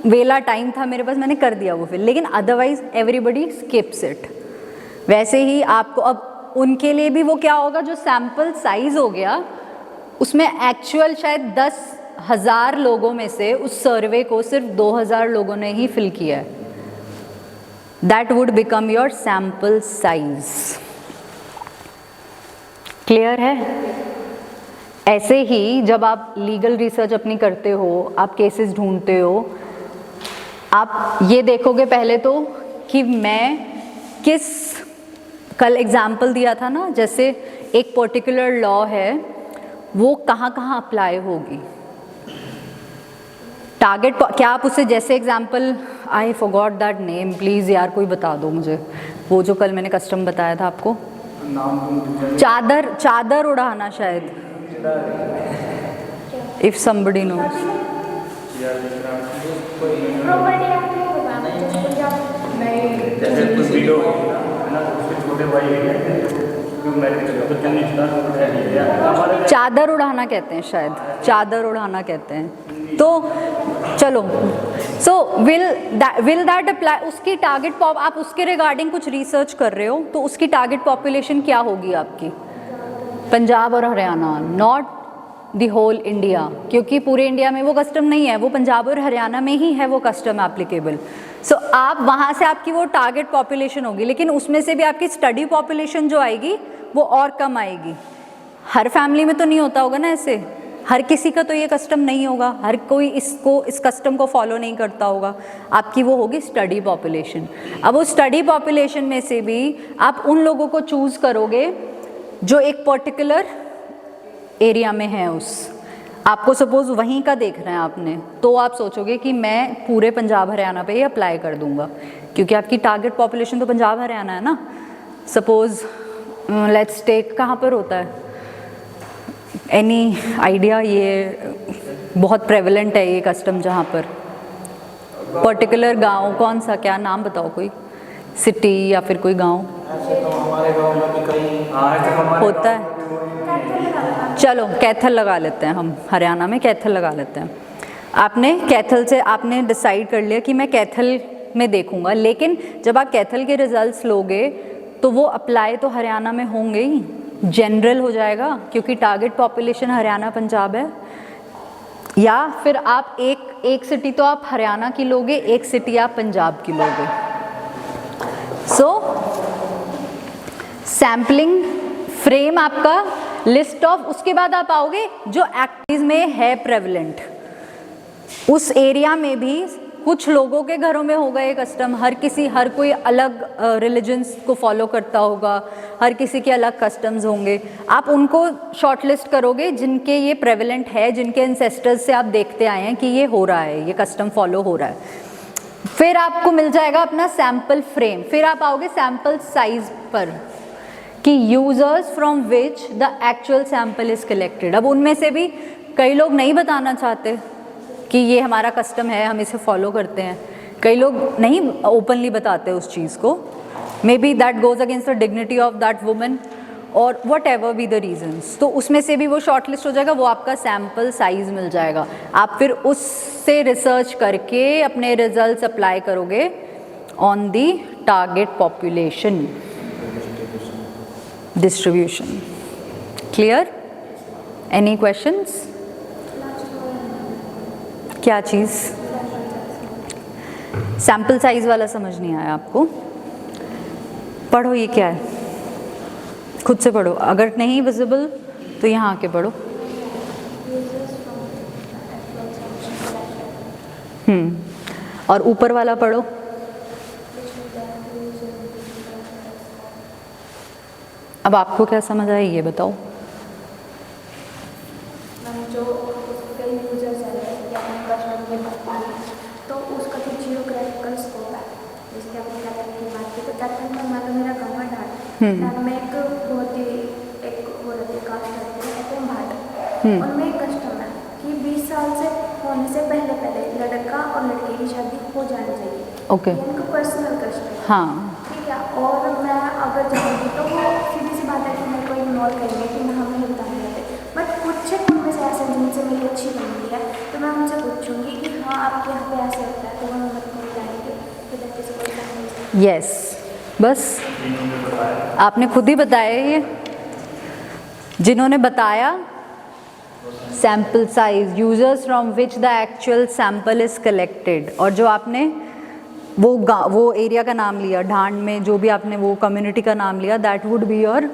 वेला टाइम था मेरे पास, मैंने कर दिया वो फिर, लेकिन अदरवाइज एवरीबडी स्किप्स इट। वैसे ही आपको अब उनके लिए भी वो क्या होगा, जो सैम्पल साइज हो गया उसमें एक्चुअल शायद 10,000 लोगों में से उस सर्वे को सिर्फ 2,000 लोगों ने ही फिल किया है। That would become your sample size. Clear है? ऐसे ही जब आप लीगल रिसर्च अपनी करते हो, आप केसेस ढूंढते हो, आप ये देखोगे पहले तो कि मैं किस, कल एग्जाम्पल दिया था ना, जैसे एक पर्टिकुलर लॉ है वो कहाँ कहाँ अप्लाई होगी, टारगेट क्या आप उसे, जैसे example I forgot that name, please यार कोई बता दो मुझे, वो जो कल मैंने कस्टम बताया था आपको, चादर उड़ाना शायद, इफ समबडी नोस। चादर उड़ाना कहते हैं शायद, चादर उड़ाना कहते हैं। तो चलो, सो विल दैट अप्लाई, उसकी टारगेट आप उसके रिगार्डिंग कुछ रिसर्च कर रहे हो तो उसकी टारगेट पॉपुलेशन क्या होगी आपकी? पंजाब और Haryana, not the whole India, क्योंकि पूरे इंडिया में वो कस्टम नहीं है, वो पंजाब और हरियाणा में ही है वो कस्टम एप्लीकेबल। सो आप वहाँ से आपकी वो टारगेट पॉपुलेशन होगी, लेकिन उसमें से भी आपकी स्टडी पॉपुलेशन जो आएगी वो और कम आएगी। हर फैमिली में तो नहीं होता होगा ना ऐसे, हर किसी का तो ये कस्टम नहीं होगा, हर कोई इस कस्टम को फॉलो नहीं करता होगा। आपकी वो होगी स्टडी पॉपुलेशन। अब वो स्टडी पॉपुलेशन में से भी आप उन लोगों को चूज़ करोगे जो एक पर्टिकुलर एरिया में है, उस आपको सपोज वहीं का देखना है आपने, तो आप सोचोगे कि मैं पूरे पंजाब हरियाणा पे ही अप्लाई कर दूंगा, क्योंकि आपकी टारगेट पॉपुलेशन तो पंजाब हरियाणा है ना। सपोज लेट्स टेक, कहाँ पर होता है, एनी आइडिया? ये बहुत प्रेवलेंट है ये कस्टम, जहाँ पर पर्टिकुलर गांव, कौन सा, क्या नाम बताओ, कोई सिटी या फिर कोई गांव? ऐसे तो हमारे गांव में भी कई होता है। चलो कैथल लगा लेते हैं हम, हरियाणा में कैथल लगा लेते हैं। आपने कैथल से आपने डिसाइड कर लिया कि मैं कैथल में देखूंगा, लेकिन जब आप कैथल के रिजल्ट्स लोगे तो वो अप्लाई तो हरियाणा में होंगे ही, जनरल हो जाएगा, क्योंकि टारगेट पॉपुलेशन हरियाणा पंजाब है। या फिर आप एक सिटी तो आप हरियाणा की लोगे, एक सिटी आप पंजाब की लोगे। सो सैम्पलिंग फ्रेम आपका लिस्ट ऑफ, उसके बाद आप आओगे जो एक्टिव में है प्रेवलेंट, उस एरिया में भी कुछ लोगों के घरों में होगा ये कस्टम, हर कोई अलग रिलीजन्स को फॉलो करता होगा, हर किसी के अलग कस्टम्स होंगे। आप उनको शॉर्टलिस्ट करोगे जिनके ये प्रेवलेंट है, जिनके एंसेस्टर्स से आप देखते आए हैं कि ये हो रहा है, ये कस्टम फॉलो हो रहा है। फिर आपको मिल जाएगा अपना सैम्पल फ्रेम। फिर आप आओगे सैम्पल साइज पर कि users from which the actual sample is collected. अब उनमें से भी कई लोग नहीं बताना चाहते कि ये हमारा कस्टम है, हम इसे फॉलो करते हैं, कई लोग नहीं ओपनली बताते उस चीज़ को, maybe that goes against the dignity of that woman और whatever be the reasons. तो उसमें से भी वो शॉर्ट लिस्ट हो जाएगा, वो आपका सैम्पल साइज मिल जाएगा। आप फिर उससे रिसर्च करके अपने रिजल्ट्स अप्लाई करोगे on the target population distribution. Clear? Any questions? क्या चीज़? सैम्पल साइज वाला समझ नहीं आया आपको? पढ़ो ये क्या है, खुद से पढ़ो, अगर नहीं विजिबल तो यहाँ आके पढ़ो। और ऊपर वाला पढ़ो। अब आपको क्या समझ आया ये बताओ। जो उसके यूजर्स हैं जैसे कि आपने प्रश्न में बात की, तो उसका जो जियोग्राफिकल स्कोप है, जिसके अपने कैटेगरी की बात की, तो कैटेगरी में मान लो मेरा गाँव है ढाट, मैं एक बहुत ही एक वो रहती है कास्ट रहती है एम भाट, उनमें एक कस्टम है कि 20 साल से होने से पहले लड़का और लड़के की शादी हो जानी चाहिए। ओके। ये उनका पर्सनल कस्टम है। हाँ। ठीक है, और मैं अगर जाऊँगी तो वो सीधी सी बात है कि मेरे को इग्नोर करेंगे कि मैं हमें हिलता नहीं रहते, बट कुछ उनमें से ऐसे जिनसे मेरी अच्छी बनती है, तो मैं उनसे पूछूंगी कि हाँ आपके यहाँ पे ऐसे होता है, तो वो मेरे को बताएंगे कि लड़के से कोई काम नहीं। यस, बस आपने खुद ही बताया ये, जिन्होंने बताया sample size, users from which the actual sample is collected, और जो आपने वो एरिया का नाम लिया, ढांड में जो भी आपने वो कम्युनिटी का नाम लिया, that would be your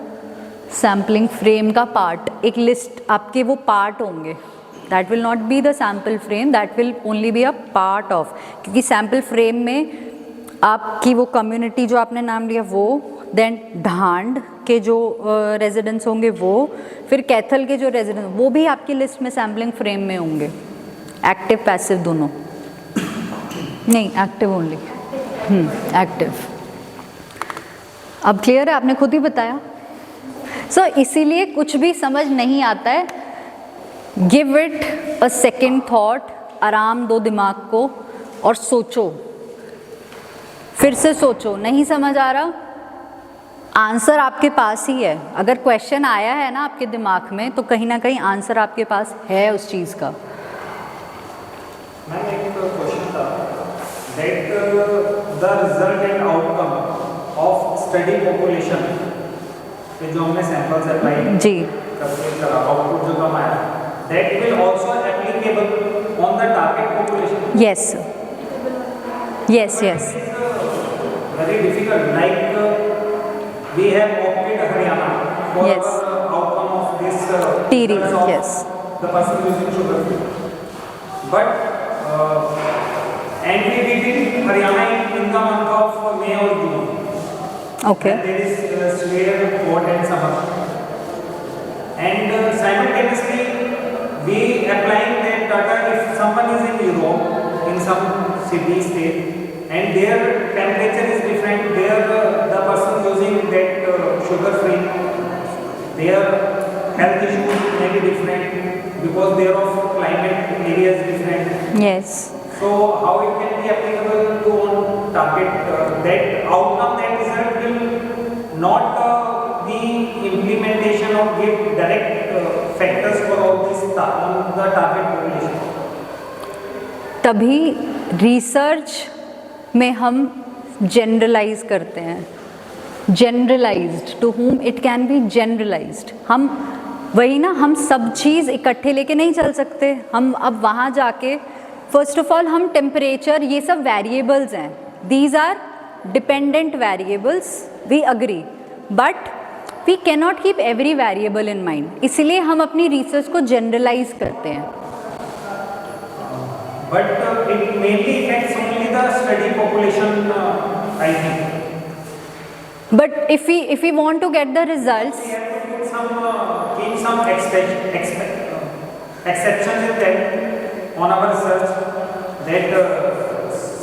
sampling frame का पार्ट। एक लिस्ट आपके वो पार्ट होंगे, that will not be the sample frame, that will only be a part of, क्योंकि सैम्पल फ्रेम में आपकी वो कम्युनिटी जो आपने नाम लिया वो, देन ढांड के जो रेजिडेंट्स होंगे वो, फिर कैथल के जो रेजिडेंट्स वो भी आपकी लिस्ट में सैम्पलिंग फ्रेम में होंगे। एक्टिव पैसिव दोनों नहीं, एक्टिव ओनली, एक्टिव। अब क्लियर है, आपने खुद ही बताया। सो इसीलिए कुछ भी समझ नहीं आता है, give it a second thought, आराम दो दिमाग को और सोचो, फिर से सोचो। नहीं समझ आ रहा, आंसर आपके पास ही है। अगर क्वेश्चन आया है ना आपके दिमाग में, तो कहीं ना कहीं आंसर आपके पास है उस चीज़ का। मैम एक क्वेश्चन था that the result and outcome of study population, जो हमने सैंपल्स अप्लाई जी, करके आउटपुट जो कम आया, that will also applicable on the target population. Yes yes yes. Very difficult, like we have opted Haryana for Yes. outcome of this TRI, results of yes. the person using sugar free. But and we did in Haryana in the month of May or June. Okay. And there is severe hot and summer. And simultaneously we applying that data if someone is in Europe, in some city, state, and their temperature is different, there the person using that sugar free, their health issues may be different because their of climate area is different. Yes. So how it can be applicable to on target that outcome, that result will not be implementation of give direct factors for all this on the target population. तभी research में हम generalise करते हैं, generalised, to whom it can be generalised. हम वही ना, हम सब चीज़ इकट्ठे लेके नहीं चल सकते। हम अब वहाँ जाके फर्स्ट ऑफ ऑल हम टेम्परेचर, ये सब वेरिएबल्स हैं, these are dependent variables, we agree, but we can not keep every variable in mind, इसलिए हम अपनी रिसर्च को जनरलाइज करते हैं। But it mainly affects only the study population, I think. But if we want to get the results, We have to put keep some exceptions in that on our research, that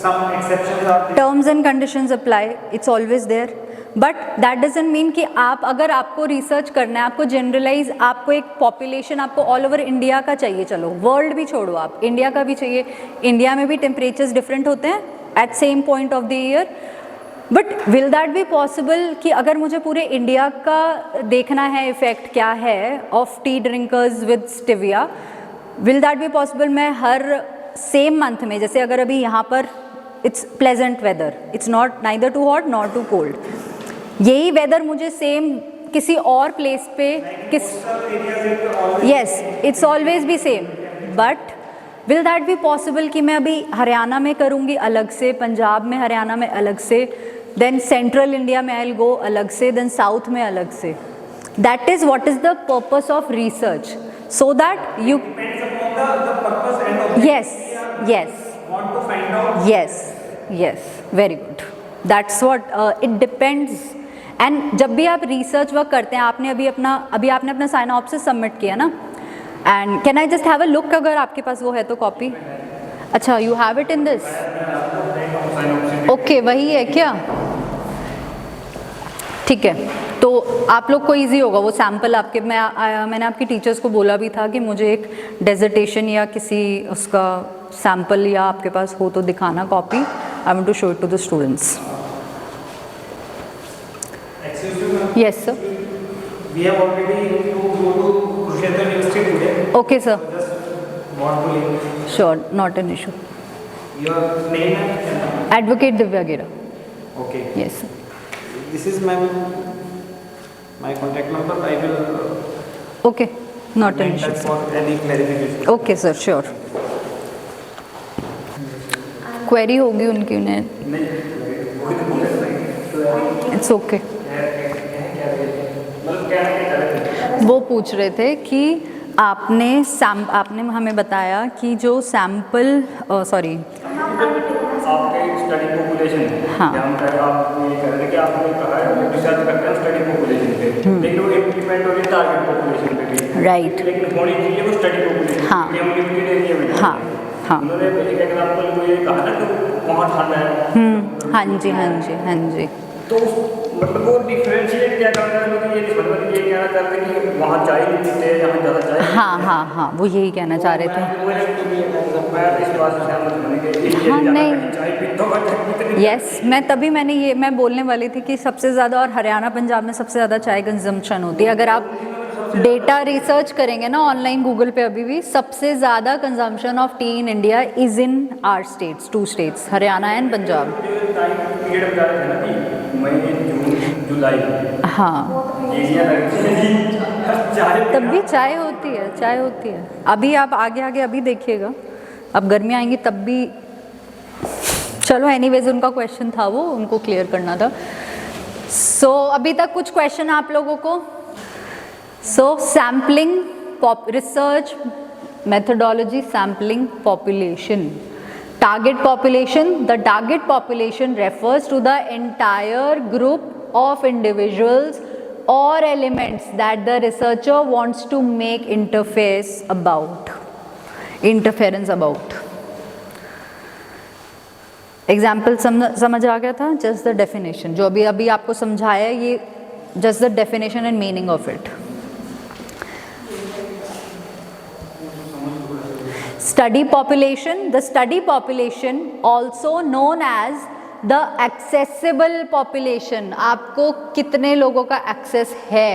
some exceptions are there. terms and conditions apply, it's always there, but that doesn't mean कि आप, अगर आपको research करना है, आपको generalise, आपको एक population, आपको ऑल ओवर इंडिया का चाहिए, चलो वर्ल्ड भी छोड़ो, आप इंडिया का भी चाहिए, इंडिया में भी टेम्परेचर्स डिफरेंट होते हैं at same point of the year, but will that be possible कि अगर मुझे पूरे इंडिया का देखना है इफेक्ट क्या है of T drinkers with stevia, will that be possible? मैं हर सेम मंथ में, जैसे अगर अभी यहाँ पर it's pleasant weather, it's not neither too hot not too cold. यही वेदर मुझे सेम किसी और प्लेस पे yes it's always be same, but will that be possible कि मैं अभी हरियाणा में करूँगी अलग से, पंजाब में हरियाणा में अलग से, देन सेंट्रल इंडिया में आई विल गो अलग से, देन साउथ में अलग से. That is what is the purpose of research, so that you yes yes Want to find out? yes very good, that's what it depends. And जब भी आप research work करते हैं, अभी आपने अपना साइन ऑफ से सबमिट किया ना, and can I just have a look, अगर आपके पास वो है तो कॉपी. अच्छा, you have it in this, okay वही है क्या, ठीक है. तो आप लोग को इजी होगा वो सैम्पल आपके, मैंने आपकी टीचर्स को बोला भी था कि मुझे एक डेजर्टेशन या किसी उसका सैम्पल या आपके पास हो तो दिखाना copy, I want to show it to the students. Yes, sir. We have already to go to Kurukshetra University today. Okay, sir. Just want to leave. Sure, not an issue. Your name and Advocate Divya Gira. okay. Yes, sir. This is my contact number. I will Okay, not an in issue. touch for any clarification. Okay, sir, sure. Query होगी उनकी, उन्हें it's okay. वो पूछ रहे थे कि आपने हमें बताया कि जो सैम्पल सॉरी आपके स्टडी पॉपुलेशन, हाँ. आप ये कह रहे थे कि आपने कहा है रिसर्च करते हैं स्टडी पॉपुलेशन पे, लेकिन वो इम्प्लीमेंट हो रही है टारगेट पॉपुलेशन पे भी, राइट. लेकिन होनी चाहिए वो स्टडी पॉपुलेशन, हाँ. हम लिमिटेड एरिया में. हाँ हाँ उन्होंने एक एग्जांपल को ये कहा ना कि वहाँ ठंड है. हाँ जी हाँ जी हाँ जी. तो मतलब वो डिफरेंशिएट क्या करना है, मतलब ये मतलब ये कहना चाहते हैं कि वहाँ चाय नहीं पीते हैं, यहाँ ज़्यादा चाय. हाँ वो यही कहना चाह रहे थे. मैं इस बात से सहमत हूँ कि हाँ, नहीं. चाय पीता होगा, चाय पीते यस मैं बोलने वाली थी कि सबसे ज़्यादा, और हरियाणा पंजाब में सबसे ज़्यादा चाय कंजम्पशन होती है. अगर आप डेटा रिसर्च करेंगे ना ऑनलाइन गूगल पे, अभी भी सबसे ज़्यादा consumption of tea in India is in our states, 2 states, Haryana and Punjab. Time period बता रहे थे ना कि मई जून जुलाई, हाँ, एरिया लगती है चाय तब भी चाय होती है. अभी आप आगे अभी देखिएगा, अब गर्मी आएंगी तब भी. चलो एनीवेज, उनका क्वेश्चन था वो, उनको क्लियर करना था. सो अभी तक कुछ क्वेश्चन आप लोगों को. So sampling research methodology, sampling population. Target population, the target population refers to the entire group of individuals or elements that the researcher wants to make interference about. Example समझ आ गया था? जस्ट द डेफिनेशन जो अभी आपको समझाया, ये just the definition and meaning of it. Study population, the study population also known as the accessible population. आपको कितने लोगों का एक्सेस है?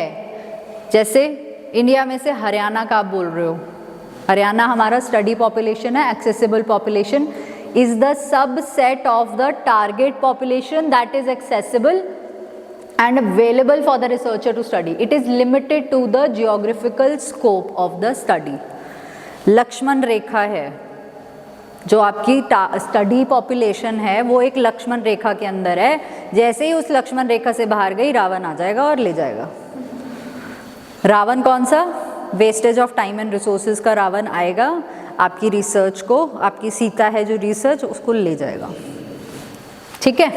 जैसे इंडिया में से हरियाणा का आप बोल रहे हो, हरियाणा हमारा स्टडी पॉपुलेशन है. Accessible population is the subset of the target population that is accessible and available for the researcher to study. It is limited to the geographical scope of the study. Lakshman rekha है जो आपकी study population है, वो एक लक्ष्मण रेखा के अंदर है. जैसे ही उस लक्ष्मण रेखा से बाहर गई, रावण आ जाएगा और ले जाएगा. रावण कौन सा? Wastage of time and resources का रावण आएगा, आपकी रिसर्च को, आपकी सीता है जो रिसर्च, उसको ले जाएगा. ठीक है.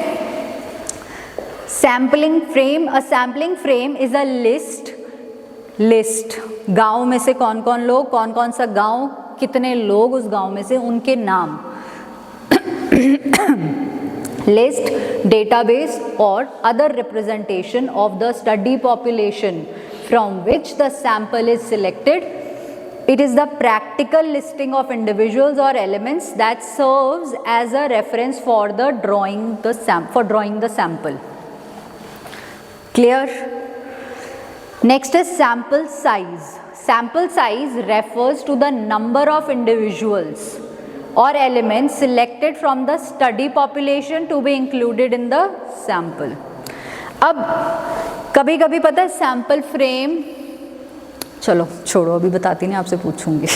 Sampling frame, a sampling frame is a list. गांव में से कौन कौन लोग, कौन कौन सा गांव, कितने लोग उस गांव में से, उनके नाम. लिस्ट, डेटाबेस और other representation of the study population from which the sample is selected. It is the practical listing of individuals or elements that serves as a reference for drawing the sample. Clear? Next is sample size. Sample size refers to the number of individuals or elements selected from the study population to be included in the sample. अब कभी कभी पता है sample frame, चलो छोड़ो अभी बताती नहीं, आपसे पूछूंगी।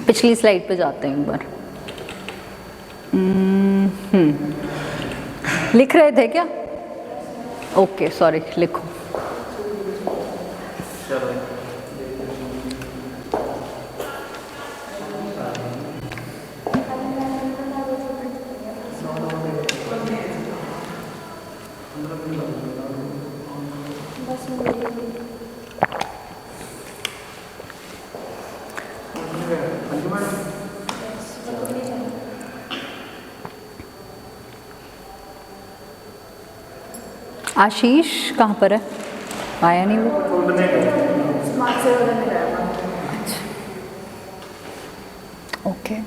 पिछली स्लाइड पे जाते हैं एक बार। लिख रहे थे क्या? ओके सॉरी, लिखो। आशीष कहाँ पर है? आया नहीं वो। ओके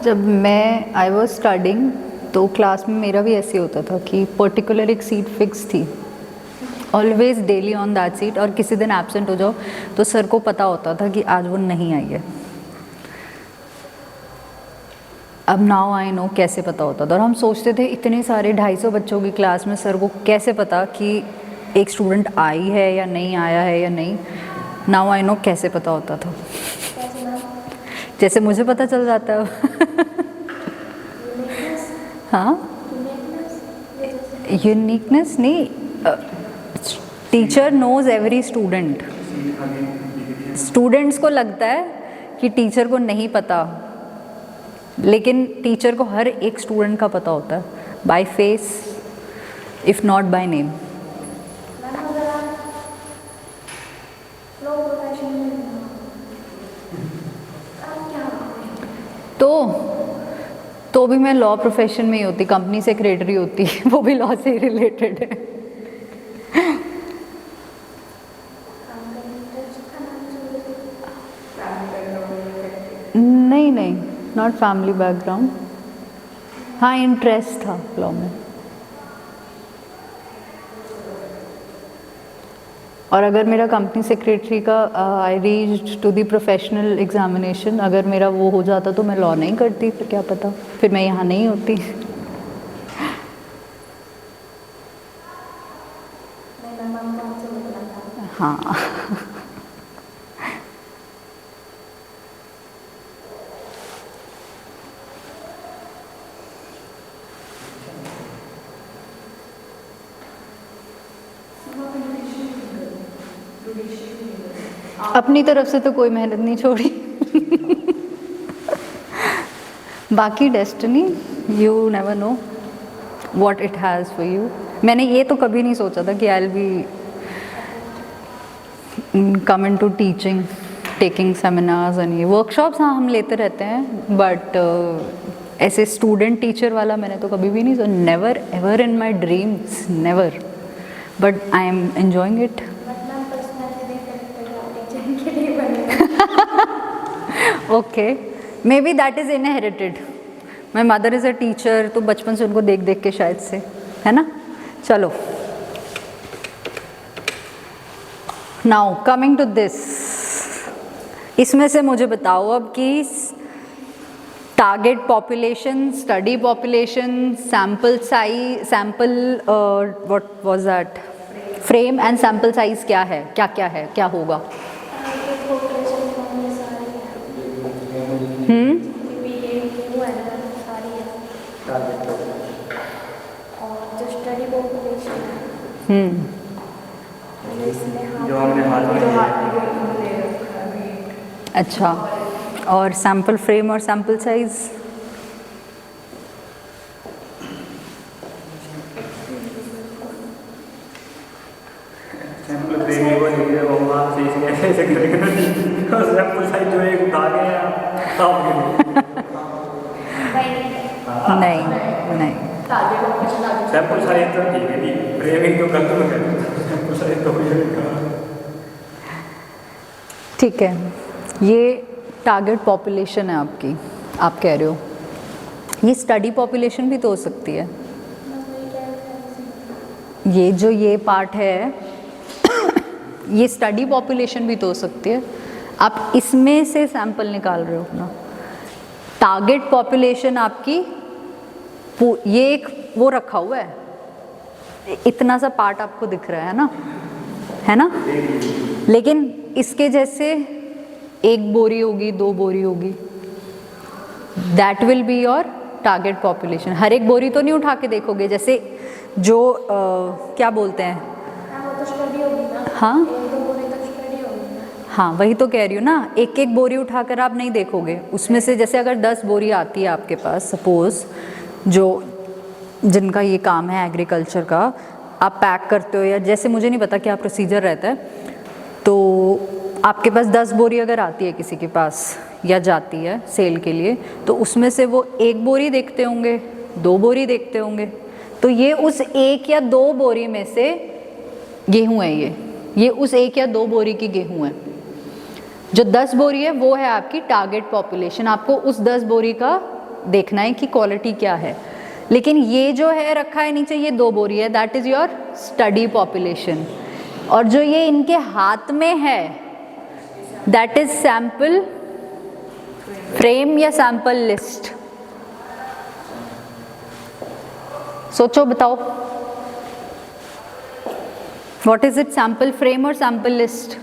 जब मैं आई वॉज स्टडिंग तो क्लास में मेरा भी ऐसे होता था कि पर्टिकुलर एक सीट फिक्स थी, always daily on that seat, और किसी दिन एब्सेंट हो जाओ तो सर को पता होता था कि आज वो नहीं आई है। अब नाउ आई नो कैसे पता होता था, और हम सोचते थे इतने सारे 250 बच्चों की क्लास में सर को कैसे पता कि एक स्टूडेंट आई है या नहीं आया है या नहीं। नाउ आई नो कैसे पता होता था, जैसे मुझे पता चल जाता है। हाँ यूनिकनेस नहीं, teacher knows every student. Students को लगता है कि टीचर को नहीं पता, लेकिन टीचर को हर एक स्टूडेंट का पता होता है, by face if not by name. तो भी मैं लॉ प्रोफेशन में ही होती, कंपनी सेक्रेटरी होती, वो भी लॉ से रिलेटेड है। नहीं नहीं, नॉट फैमिली बैकग्राउंड। हाँ इंटरेस्ट था लॉ में, और अगर मेरा कंपनी सेक्रेटरी का I reached to the professional examination, अगर मेरा वो हो जाता तो मैं लॉ नहीं करती, फिर क्या पता फिर मैं यहाँ नहीं होती। हाँ अपनी तरफ से तो कोई मेहनत नहीं छोड़ी। बाकी destiny you never know what it has for you. मैंने ये तो कभी नहीं सोचा था कि I will be come in to teaching, taking seminars and ये वर्कशॉप्स। हाँ हम लेते रहते हैं, बट ऐसे स्टूडेंट टीचर वाला मैंने तो कभी भी नहीं सोचा। Never ever in my dreams, never, but I am enjoying it. Okay, may be that is inherited. My mother is a teacher, तो बचपन से उनको देख देख के शायद से, है ना। चलो नाउ कमिंग टू दिस, इसमें से मुझे बताओ अब कि target population, study population, sample size, sample what was that, frame and sample size क्या है, क्या क्या है, क्या होगा। जो हमने हाल अच्छा, और सैम्पल फ्रेम और सैम्पल साइज ऐसे ऐसे करेंगे ना जी, सैंपल साइज जो है उठा के साफ नहीं नहीं टारगेट पॉपुलेशन आगे सैंपल साइज तो ठीक है जी, फ्रेमिंग तो गलत हो गया, सैंपल साइज तो हो जाएगा। ठीक है, ये टारगेट पॉपुलेशन है आपकी, आप कह रहे हो। ये स्टडी पॉपुलेशन भी तो हो सकती है। ये जो ये पार्ट है ये स्टडी पॉपुलेशन भी तो हो सकती है। आप इसमें से सैंपल निकाल रहे हो अपना। टारगेट पॉपुलेशन आपकी ये एक वो रखा हुआ है, इतना सा पार्ट आपको दिख रहा है ना, लेकिन इसके जैसे एक बोरी होगी, 2 बोरी होगी, that will be your target population. हर एक बोरी तो नहीं उठा के देखोगे, जैसे जो क्या बोलते हैं, वो तो स्टडी होगी ना। हाँ 1-2 बोरी तक स्टडी होगी ना। हाँ वही तो कह रही हूँ ना, एक एक बोरी उठाकर आप नहीं देखोगे। उसमें से जैसे अगर 10 बोरी आती है आपके पास, सपोज जो जिनका ये काम है एग्रीकल्चर का, आप पैक करते हो या जैसे, मुझे नहीं पता क्या प्रोसीजर रहता है, तो आपके पास 10 बोरी अगर आती है किसी के पास या जाती है सेल के लिए, तो उसमें से वो 1 बोरी देखते होंगे, 2 बोरी देखते होंगे, तो ये उस 1 या 2 बोरी में से गेहूँ है, ये उस 1 या 2 बोरी की गेहूँ है। जो 10 बोरी है वो है आपकी टारगेट पॉपुलेशन। आपको उस 10 बोरी का देखना है कि क्वालिटी क्या है। लेकिन ये जो है रखा है नीचे, ये 2 बोरी है, that is your study population. और जो ये इनके हाथ में है दैट इज सैंपल फ्रेम या सैंपल लिस्ट। सोचो, बताओ, what is it, sample frame और सैंपल लिस्ट?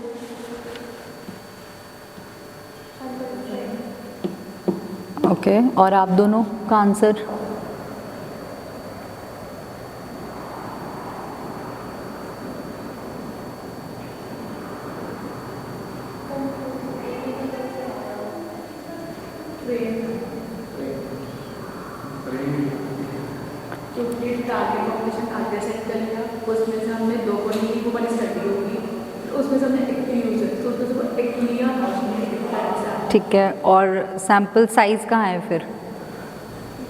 ओके, और आप दोनों का आंसर? क्योंकि टारगेट पॉपुलेशन आगे सेट कर लिया, उसमें से हमने 2 को ली, वो वाली स्टडी होगी, तो उसमें से हमने 1 यूज है, तो उसमें से वो 1 लिया था, उसमें ठीक है, और सैंपल साइज कहाँ है फिर?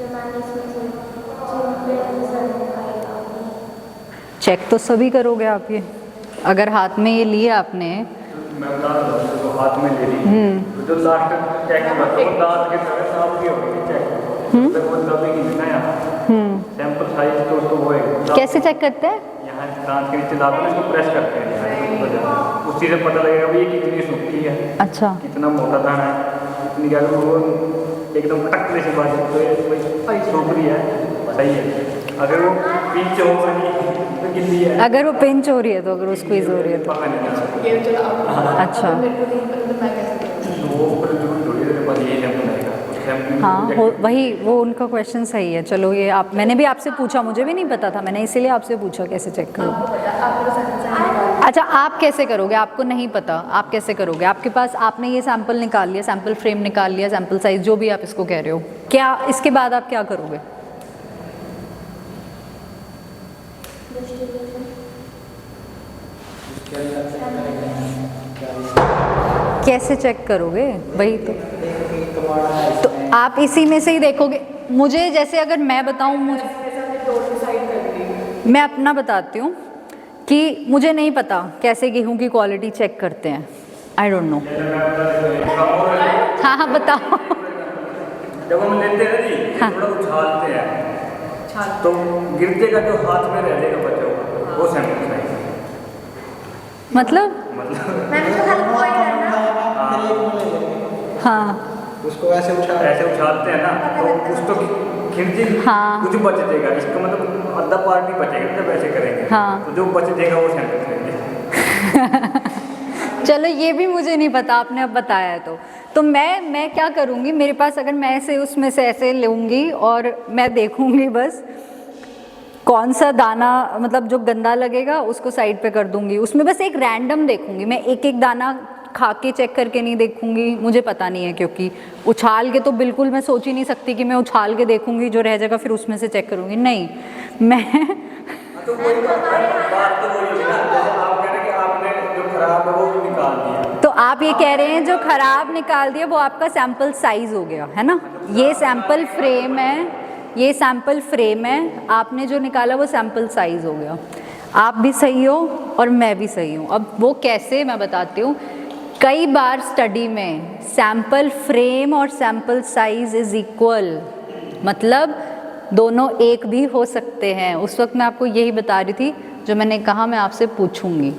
जब मैंने इसमें से रिजल्ट निकाला, चेक तो सभी करोगे आप ये, अगर हाथ में ये लिया आपने। मैं बता रहा हूँ, तो हाथ में ले ली, तो जो लास्ट चेक करता है दांत के तरह साफ की होगी चेक, तो वो दबेगी ना यहाँ, सैंपल साइज तो वो है। कैसे चेक करते हैं? यहाँ दांत के नीचे दाब इसको प्रेस करते हैं यहाँ, उसी से पता लगेगा भाई ये कितनी सूखी है, अच्छा, कितना मोटा दाना है, कितनी क्या वो एकदम टकले से बात तो सूख रही है, सही है। अगर वो पिंच होगा नहीं तो गिल्ली है, अगर वो पिंच हो रही है तो, अगर वो स्क्वीज हो रही है तो। पता नहीं चलता। ये चलो अब अच्छा, मेरे को नहीं पता, तो मैं कैसे करूँ? वो ऊपर जो थोड़ी देर बाद ये सैंपल आएगा, हाँ वही, वो उनका क्वेश्चन सही है। चलो ये आप, मैंने भी आपसे पूछा, मुझे भी नहीं पता था, मैंने इसीलिए आपसे पूछा कैसे चेक करो। अच्छा, आप कैसे करोगे? आपको नहीं पता, आप कैसे करोगे? आपके पास, आपने ये सैंपल निकाल लिया, सैंपल फ्रेम निकाल लिया, सैंपल साइज जो भी आप इसको कह रहे हो, क्या इसके बाद आप क्या करोगे? कैसे चेक करोगे? वही तो आप इसी में से ही देखोगे। मुझे जैसे अगर मैं बताऊं, मुझे, मैं अपना बताती हूँ कि मुझे नहीं पता कैसे गेहूं की क्वालिटी चेक करते हैं, आई डोंट नो। हाँ बताओ। जब हम लेते हैं जी, हाँ, थोड़ा उछालते हैं तो गिरते का जो हाथ में रह जाएगा बच्चों का, वो सैंपल साइज। मतलब मैंने तो हेल्प कोई करना। हाँ, उसको ऐसे उछालते हैं ना, तो कुछ तो खिंची, हाँ, कुछ बच जाएगा, इसका मतलब आधा पार्ट ही बचेगा, जब ऐसे करेंगे हाँ, तो जो बच जाएगा वो सैंपल साइज। चलो ये भी मुझे नहीं पता, आपने अब बताया है तो मैं क्या करूँगी, मेरे पास अगर मैं ऐसे उसमें से ऐसे लूँगी और मैं देखूँगी बस कौन सा दाना, मतलब जो गंदा लगेगा उसको साइड पे कर दूँगी, उसमें बस एक रैंडम देखूँगी, मैं एक एक दाना खा के चेक करके नहीं देखूँगी, मुझे पता नहीं है, क्योंकि उछाल के तो बिल्कुल मैं सोच ही नहीं सकती कि मैं उछाल के देखूँगी, जो रह जाएगा फिर उसमें से चेक करूँगी, नहीं मैं तो वही बात तो वही है ना, जैसे आप कह रहे हैं कि आपने जो खराब है वो निकाल दिया, ये कह रहे हैं जो खराब निकाल दिया वो आपका सैंपल साइज हो गया है ना। ये सैंपल फ्रेम है, ये सैंपल फ्रेम है, आपने जो निकाला वो सैंपल साइज हो गया। आप भी सही हो और मैं भी सही हूँ। अब वो कैसे मैं बताती हूँ। कई बार स्टडी में सैंपल फ्रेम और सैंपल साइज इज इक्वल, मतलब दोनों एक भी हो सकते हैं। उस वक्त मैं आपको यही बता रही थी जो मैंने कहा मैं आपसे पूछूंगी।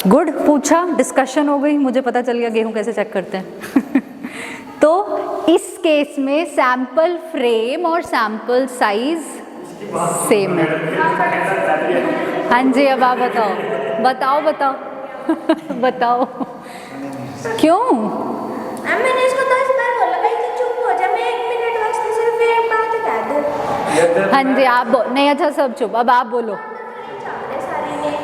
गुड, पूछा, डिस्कशन हो गई, मुझे पता चल गया गेहूं कैसे चेक करते हैं। तो इस केस में सैंपल फ्रेम और सैंपल साइज सेम है। हाँ जी, अब आप बताओ बताओ बताओ बताओ क्यों? मैंने इसको 10 बार बोला भाई तो चुप हो जा, मैं 1 मिनट वास्ते सिर्फ एक बात कह दूं। हाँ जी, आप नहीं, अच्छा सब चुप, अब आप बोलो। सारी ने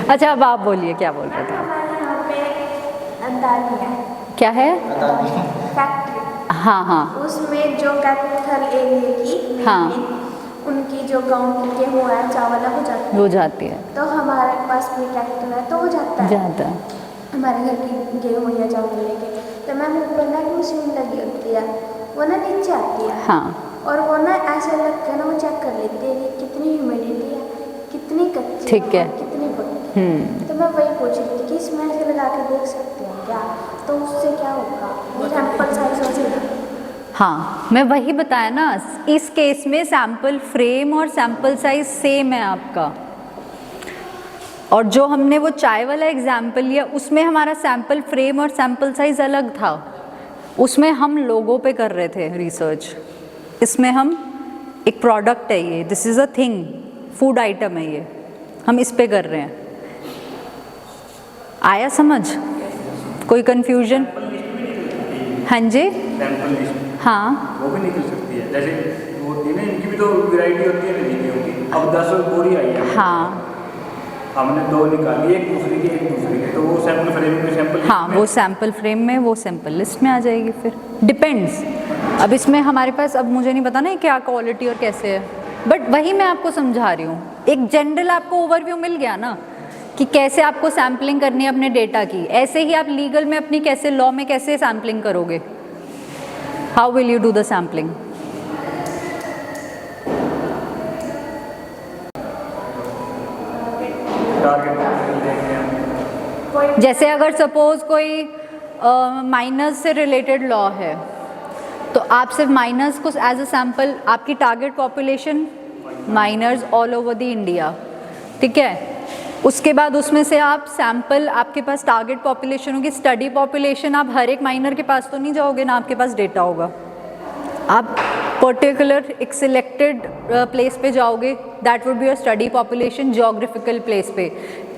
अच्छा अब आप बोलिए, क्या बोल रहे थे? हमारे यहाँ पे अदानी है, क्या है? फैक्ट्री, हाँ हाँ उसमें जो कैपिटल एरिया की हाँ। उनकी जो गाँव की गेहूँ है चावल है वो जाता है। वो जाती है, तो हमारे पास भी कैपिटल है तो वो जाता है जाता है। हमारे घर की गेहूँ या चावल लेके। तो मैम ऊपर ना एक मशीन लगी होती है, वो ना नीचे आती है हाँ और वो ना ऐसे लग के ना वो चेक कर लेती है कि कितनी ह्यूमिडिटी है, कितनी कच्ची ठीक है। कितनी पक्की। तो मैं वही पूछ रही थी कि इसमें ऐसे लगा के देख सकते हैं क्या, तो उससे क्या होगा, वो सैंपल साइज हो जाएगा। हाँ, मैं वही बताया ना, इस केस में सैंपल फ्रेम और सैंपल साइज सेम है आपका। और जो हमने वो चाय वाला एग्जाम्पल लिया उसमें हमारा सैंपल फ्रेम और सैंपल साइज अलग था, उसमें हम लोगों पे कर रहे थे रिसर्च। इसमें हम एक प्रोडक्ट है ये, this is a thing, food item है ये, हम इस पे कर रहे हैं। आया समझ? कोई कंफ्यूजन? हाँ जी, सैंपल लिस्ट हाँ वो भी निकल सकती है, जैसे वो होती है ना, इनकी भी तो वैरायटी होती है ना गेहूं की। अब 10 बोरी आई है, हाँ हमने 2 निकाली, एक दूसरी की एक दूसरी की, तो वो सैंपल फ्रेम में सैंपल हाँ, वो सैंपल फ्रेम में, वो सैंपल लिस्ट में आ जाएगी। फिर डिपेंड्स। अब इसमें हमारे पास, अब मुझे नहीं पता ना क्या क्वालिटी और कैसे है, बट वही मैं आपको समझा रही हूँ। एक जनरल आपको ओवरव्यू मिल गया ना कि कैसे आपको सैम्पलिंग करनी है अपने डेटा की। ऐसे ही आप लीगल में अपनी कैसे, लॉ में कैसे सैम्पलिंग करोगे? How will you do the sampling? जैसे अगर सपोज कोई माइनर्स से रिलेटेड लॉ है तो आप सिर्फ माइनर्स को एज अ सैम्पल, आपकी target population minors all over the India, ठीक है। उसके बाद उसमें से आप सैम्पल, आपके पास टारगेट पॉपुलेशन होगी, स्टडी पॉपुलेशन, आप हर एक माइनर के पास तो नहीं जाओगे ना, आपके पास डेटा होगा, आप पर्टिकुलर एक सिलेक्टेड प्लेस पे जाओगे, that would be your study population, geographical place पे,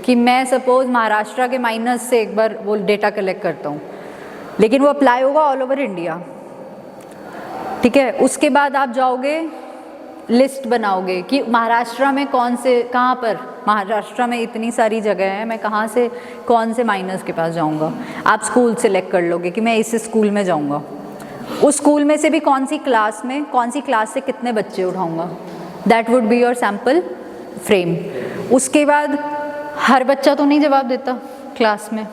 कि मैं सपोज महाराष्ट्र के माइनर्स से एक बार वो डेटा कलेक्ट करता हूँ, लेकिन वो अप्लाई होगा ऑल ओवर इंडिया, ठीक है। उसके बाद आप जाओगे, लिस्ट बनाओगे कि महाराष्ट्र में कौन से, कहाँ पर, महाराष्ट्र में इतनी सारी जगह हैं, मैं कहाँ से कौन से माइनर्स के पास जाऊँगा। आप स्कूल सेलेक्ट कर लोगे कि मैं इस स्कूल में जाऊँगा, उस स्कूल में से भी कौन सी क्लास में, कौन सी क्लास से कितने बच्चे उठाऊँगा, that would be your sample frame. उसके बाद हर बच्चा तो नहीं जवाब देता क्लास में,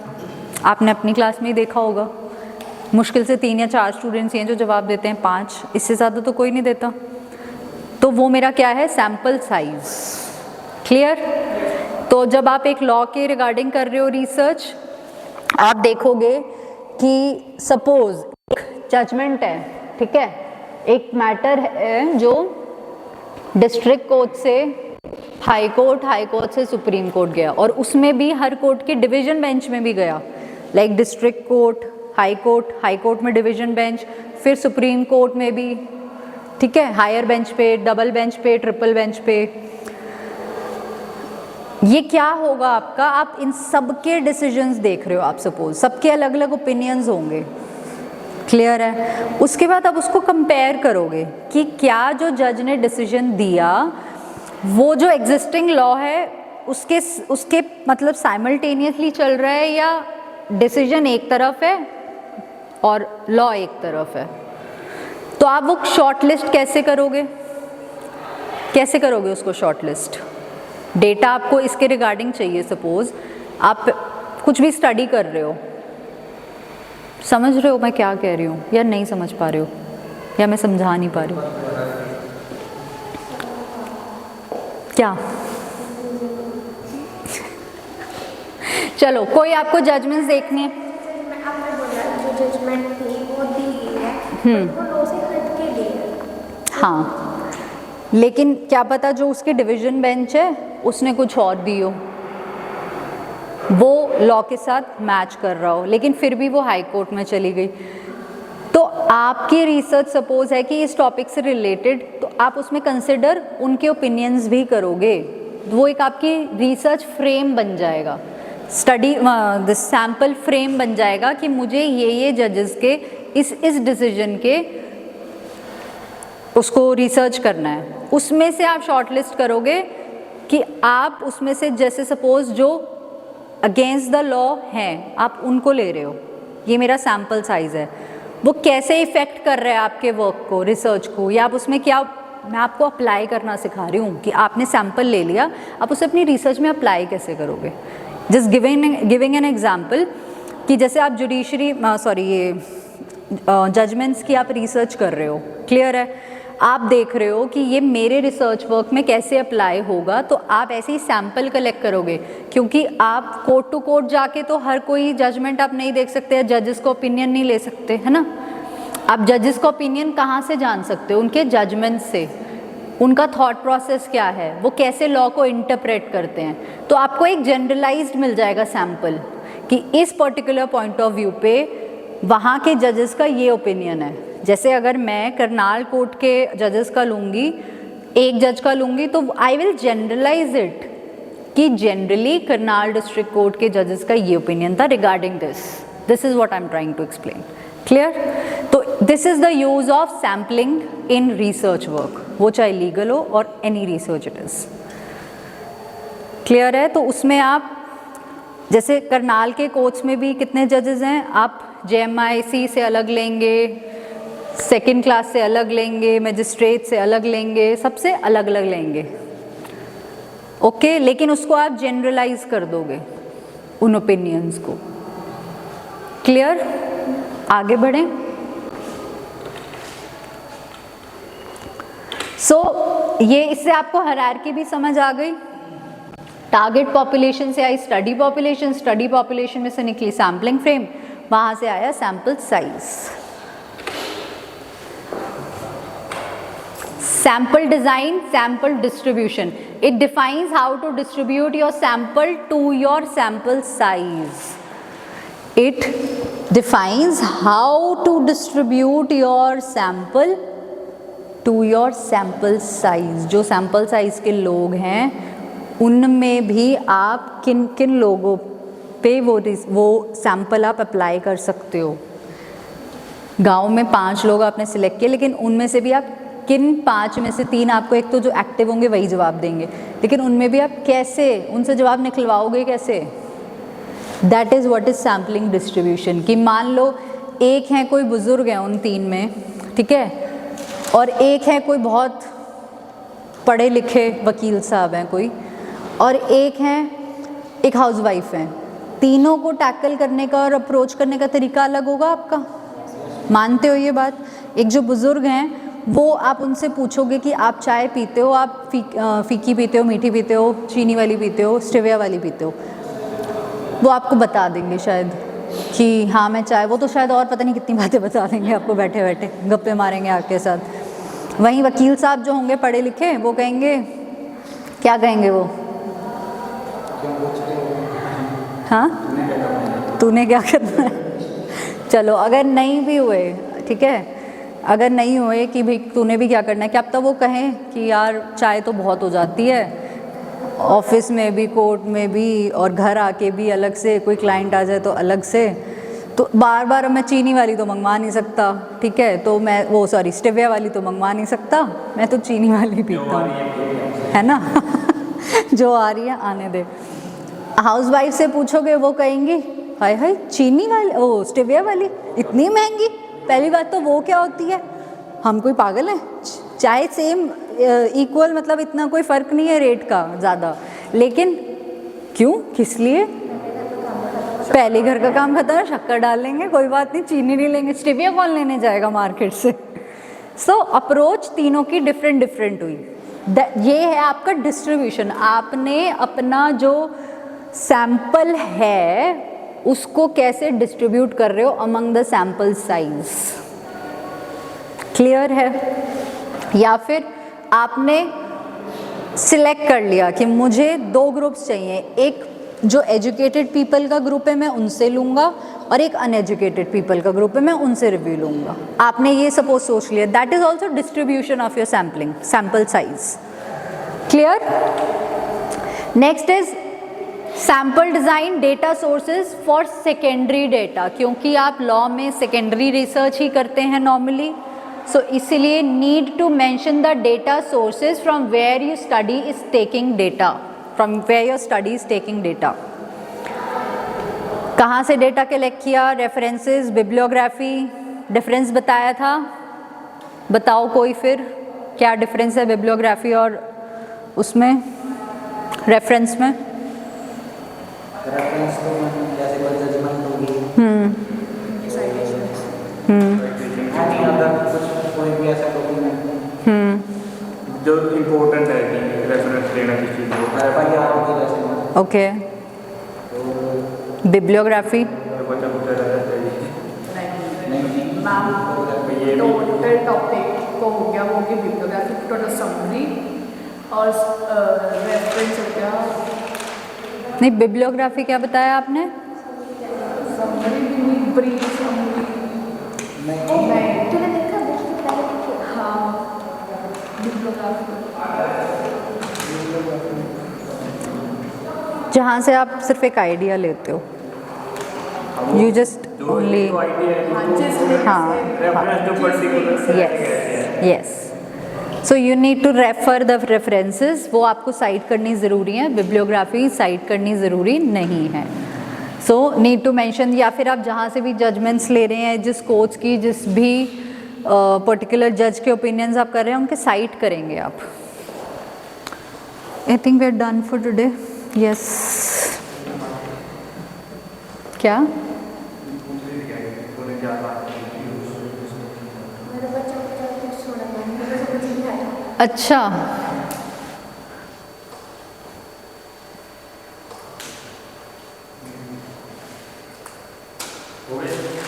आपने अपनी क्लास में ही देखा होगा, मुश्किल से 3 या 4 स्टूडेंट्स हैं जो जवाब देते हैं, 5, इससे ज़्यादा तो कोई नहीं देता। तो वो मेरा क्या है, सैम्पल साइज। क्लियर? तो जब आप एक लॉ के रिगार्डिंग कर रहे हो रिसर्च, आप देखोगे कि सपोज एक जजमेंट है, ठीक है, एक मैटर है जो डिस्ट्रिक्ट कोर्ट से हाई कोर्ट, हाई कोर्ट से सुप्रीम कोर्ट गया, और उसमें भी हर कोर्ट के डिवीजन बेंच में भी गया, like district court, high court में डिवीजन बेंच, फिर सुप्रीम कोर्ट में भी, ठीक है, हायर बेंच पे, डबल बेंच पे, ट्रिपल बेंच पे। ये क्या होगा आपका, आप इन सब के डिसीजंस देख रहे हो, आप सपोज सबके अलग अलग ओपिनियंस होंगे, क्लियर है। उसके बाद आप उसको कंपेयर करोगे कि क्या जो जज ने डिसीजन दिया वो जो एग्जिस्टिंग लॉ है उसके मतलब साइमल्टेनियसली चल रहा है, या डिसीजन एक तरफ है और लॉ एक तरफ है। तो आप वो शॉर्ट लिस्ट कैसे करोगे, कैसे करोगे उसको शॉर्ट लिस्ट? डेटा आपको इसके रिगार्डिंग चाहिए, सपोज आप कुछ भी स्टडी कर रहे हो, समझ रहे हो मैं क्या कह रही हूँ या नहीं समझ पा रहे हो, या मैं समझा नहीं पा रही हूँ? क्या चलो, कोई आपको जजमेंट्स देखनी है? मैं आपने बोला जो जजमेंट थी वो दी गई है, वो लॉ से हट के दी है। हाँ, लेकिन क्या पता जो उसके डिवीजन बेंच है उसने कुछ और दी हो, वो लॉ के साथ मैच कर रहा हो, लेकिन फिर भी वो हाई कोर्ट में चली गई। तो आपकी रिसर्च सपोज है कि इस टॉपिक से रिलेटेड, तो आप उसमें कंसिडर उनके ओपिनियंस भी करोगे, वो एक आपकी रिसर्च फ्रेम बन जाएगा, स्टडी सैम्पल फ्रेम बन जाएगा कि मुझे ये जजेस के इस डिसीजन के उसको रिसर्च करना है। उसमें से आप शॉर्टलिस्ट करोगे कि आप उसमें से जैसे सपोज जो अगेंस्ट द लॉ हैं आप उनको ले रहे हो, ये मेरा सैम्पल साइज़ है, वो कैसे इफ़ेक्ट कर रहा है आपके वर्क को, रिसर्च को, या आप उसमें क्या, मैं आपको अप्लाई करना सिखा रही हूँ कि आपने सैम्पल ले लिया, आप उसे अपनी रिसर्च में अप्लाई कैसे करोगे। जस्ट गिविंग एन एग्जाम्पल कि जैसे आप जुडिशरी ये जजमेंट्स की आप रिसर्च कर रहे हो, क्लियर है, आप देख रहे हो कि ये मेरे रिसर्च वर्क में कैसे अप्लाई होगा, तो आप ऐसे ही सैम्पल कलेक्ट करोगे, क्योंकि आप कोर्ट टू कोर्ट जाके तो हर कोई जजमेंट आप नहीं देख सकते, जजेस को ओपिनियन नहीं ले सकते, है ना। आप जजेस का ओपिनियन कहाँ से जान सकते हो? उनके जजमेंट से, उनका थॉट प्रोसेस क्या है, वो कैसे लॉ को इंटरप्रेट करते हैं। तो आपको एक जनरलाइज्ड मिल जाएगा सैम्पल कि इस पर्टिकुलर पॉइंट ऑफ व्यू पे वहाँ के जजेस का ये ओपिनियन है। जैसे अगर मैं करनाल कोर्ट के जजेस का लूँगी, एक जज का लूँगी, तो आई विल जनरलाइज इट कि जनरली करनाल डिस्ट्रिक्ट कोर्ट के जजेस का ये ओपिनियन था regarding this is what I am trying to explain, clear. तो this is the use of sampling in research work, वो चाहे लीगल हो और any research it is, clear है। तो उसमें आप जैसे करनाल के कोर्ट्स में भी कितने जजेस हैं, आप JMIC से अलग लेंगे, सेकंड क्लास से अलग लेंगे, मजिस्ट्रेट से अलग लेंगे, सबसे अलग अलग लेंगे, ओके। लेकिन उसको आप जनरलाइज कर दोगे उन ओपिनियंस को, क्लियर। आगे बढ़ें। ये इससे आपको हायरार्की भी समझ आ गई। टारगेट पॉपुलेशन से I study population, study population में से निकली सैम्पलिंग फ्रेम, वहाँ से आया sample size. Sample design, sample distribution. It defines how to distribute your sample to your sample size. It defines how to distribute your sample to your sample size. जो sample size के लोग हैं उनमें भी आप किन किन लोगों पे वो sample आप अप्लाई कर सकते हो। गांव में 5 लोग आपने सिलेक्ट किए, लेकिन उनमें से भी आप किन 5 में से 3 आपको, एक तो जो एक्टिव होंगे वही जवाब देंगे, लेकिन उनमें भी आप कैसे उनसे जवाब निकलवाओगे, कैसे। That is what is sampling distribution. कि मान लो एक है कोई बुज़ुर्ग है उन 3 में, ठीक है, और एक है कोई बहुत पढ़े लिखे वकील साहब हैं कोई, और एक है एक हाउसवाइफ है। तीनों को टैकल करने का और अप्रोच करने का तरीका अलग होगा आपका, मानते हो ये बात। एक जो बुज़ुर्ग हैं वो आप उनसे पूछोगे कि आप चाय पीते हो, आप फीकी पीते हो, मीठी पीते हो, चीनी वाली पीते हो, स्टेविया वाली पीते हो, वो आपको बता देंगे शायद कि हाँ मैं चाय, वो तो शायद और पता नहीं कितनी बातें बता देंगे आपको, बैठे बैठे गप्पे मारेंगे आपके साथ। वहीं वकील साहब जो होंगे पढ़े लिखे, वो कहेंगे, क्या कहेंगे वो, हाँ तूने क्या करना है। चलो अगर नहीं भी हुए, ठीक है, अगर नहीं हुए कि भाई तूने भी क्या करना है, क्या अब तक वो कहें कि यार चाय तो बहुत हो जाती है, ऑफिस में भी, कोर्ट में भी, और घर आके भी अलग से, कोई क्लाइंट आ जाए तो अलग से, तो बार बार मैं चीनी वाली तो मंगवा नहीं सकता, ठीक है, तो मैं वो स्टेविया वाली तो मंगवा नहीं सकता, मैं तो चीनी वाली पीता हूँ, है ना। जो आ रही है आने दे। हाउसवाइफ से पूछोगे वो कहेंगी हाय हाय चीनी वाली, ओ स्टेविया वाली इतनी महंगी। पहली बात तो वो क्या होती है, हम कोई पागल हैं, चाहे सेम इक्वल, मतलब इतना कोई फ़र्क नहीं है रेट का ज़्यादा, लेकिन क्यों, किस लिए, पहले घर का काम खत्म है, शक्कर डाल लेंगे, कोई बात नहीं, चीनी नहीं लेंगे, स्टेविया कौन लेने जाएगा मार्केट से। सो अप्रोच तीनों की डिफरेंट डिफरेंट हुई। ये है आपका डिस्ट्रीब्यूशन। आपने अपना जो सैंपल है उसको कैसे डिस्ट्रीब्यूट कर रहे हो among the sample size. Clear है? या फिर आपने सिलेक्ट कर लिया कि मुझे 2 ग्रुप्स चाहिए, एक जो एजुकेटेड पीपल का ग्रुप है मैं उनसे लूँगा और एक अनएजुकेटेड पीपल का ग्रुप है मैं उनसे रिव्यू लूँगा। आपने ये सपोज सोच लिया, that is also distribution of your sampling, sample size. Clear? Next is sample design data sources for secondary data, क्योंकि आप लॉ में सेकेंडरी रिसर्च ही करते हैं नॉर्मली, सो इसीलिए need to mention the data sources from where you study is taking data, from where your study is taking data. कहाँ से data collect किया, references, bibliography, difference बताया था, बताओ कोई फिर क्या डिफरेंस है बिब्लियोग्राफी और उसमें रेफरेंस में? रेफरेंस तो जैसे कोई जजमेंट होगी, एनी अदर कुछ कोई भी ऐसा डॉक्यूमेंट जो इम्पोर्टेंट है कि रेफरेंस लेना किसी चीज़ को, FIR होगी जैसे। ओके। बिब्लियोग्राफी बच्चा कुछ रहता है मैम टोटल टॉपिक तो हो गया, वो की बिब्लियोग्राफी टोटल समरी और रेफरेंस हो गया। नहीं, बिब्लियोग्राफी क्या बताया आपने? समरी भी नहीं, ब्रीफ समरी नहीं। तूने देखा बुक के पहले देखी? हाँ, बिब्लियोग्राफी जहाँ से आप सिर्फ एक आइडिया लेते हो, यू जस्ट ओनली, हाँ, रेफरेंस जो particular yes yes. So you need to refer the references, वो आपको साइट करनी ज़रूरी है, बिब्लियोग्राफी साइट करनी ज़रूरी नहीं है। सो नीड टू मेंशन, या फिर आप जहाँ से भी जजमेंट्स ले रहे हैं, जिस कोर्ट्स की जिस भी पर्टिकुलर जज के ओपिनियंस आप कर रहे हैं उनके साइट करेंगे आप। I think we are done for today. Yes, क्या? मेरा बच्चा कुछ सोना था, मेरे को कुछ नहीं आया। अच्छा,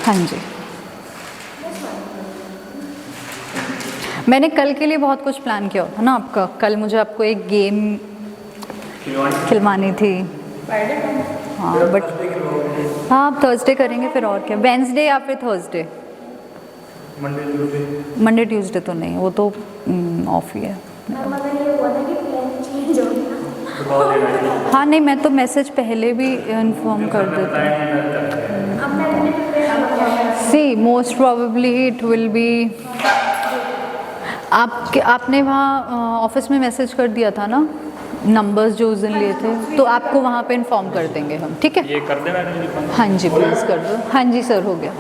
हाँ जी, मैंने कल के लिए बहुत कुछ प्लान किया था ना आपका। कल मुझे आपको एक गेम खिलवानी थी। हाँ बट हाँ, आप थर्सडे करेंगे फिर और क्या, वेंसडे या फिर थर्सडे? मंडे ट्यूसडे तो नहीं, वो तो ऑफ ही है। मैम अगर ये हुआ ना कि प्लान चेंज हो गया, हाँ नहीं, मैं तो मैसेज पहले भी इन्फॉर्म कर देती अब मैं अपने प्रिपेयर हूँ। See most probably it will be, आपने वहाँ ऑफिस में मैसेज कर दिया था ना नंबर्स जो उस दिन लिए थे, तो आपको वहाँ पे इन्फॉर्म कर देंगे हम, ठीक है? ये कर दे मैडम। हाँ जी प्लीज़ कर दो। हाँ जी सर, हो गया।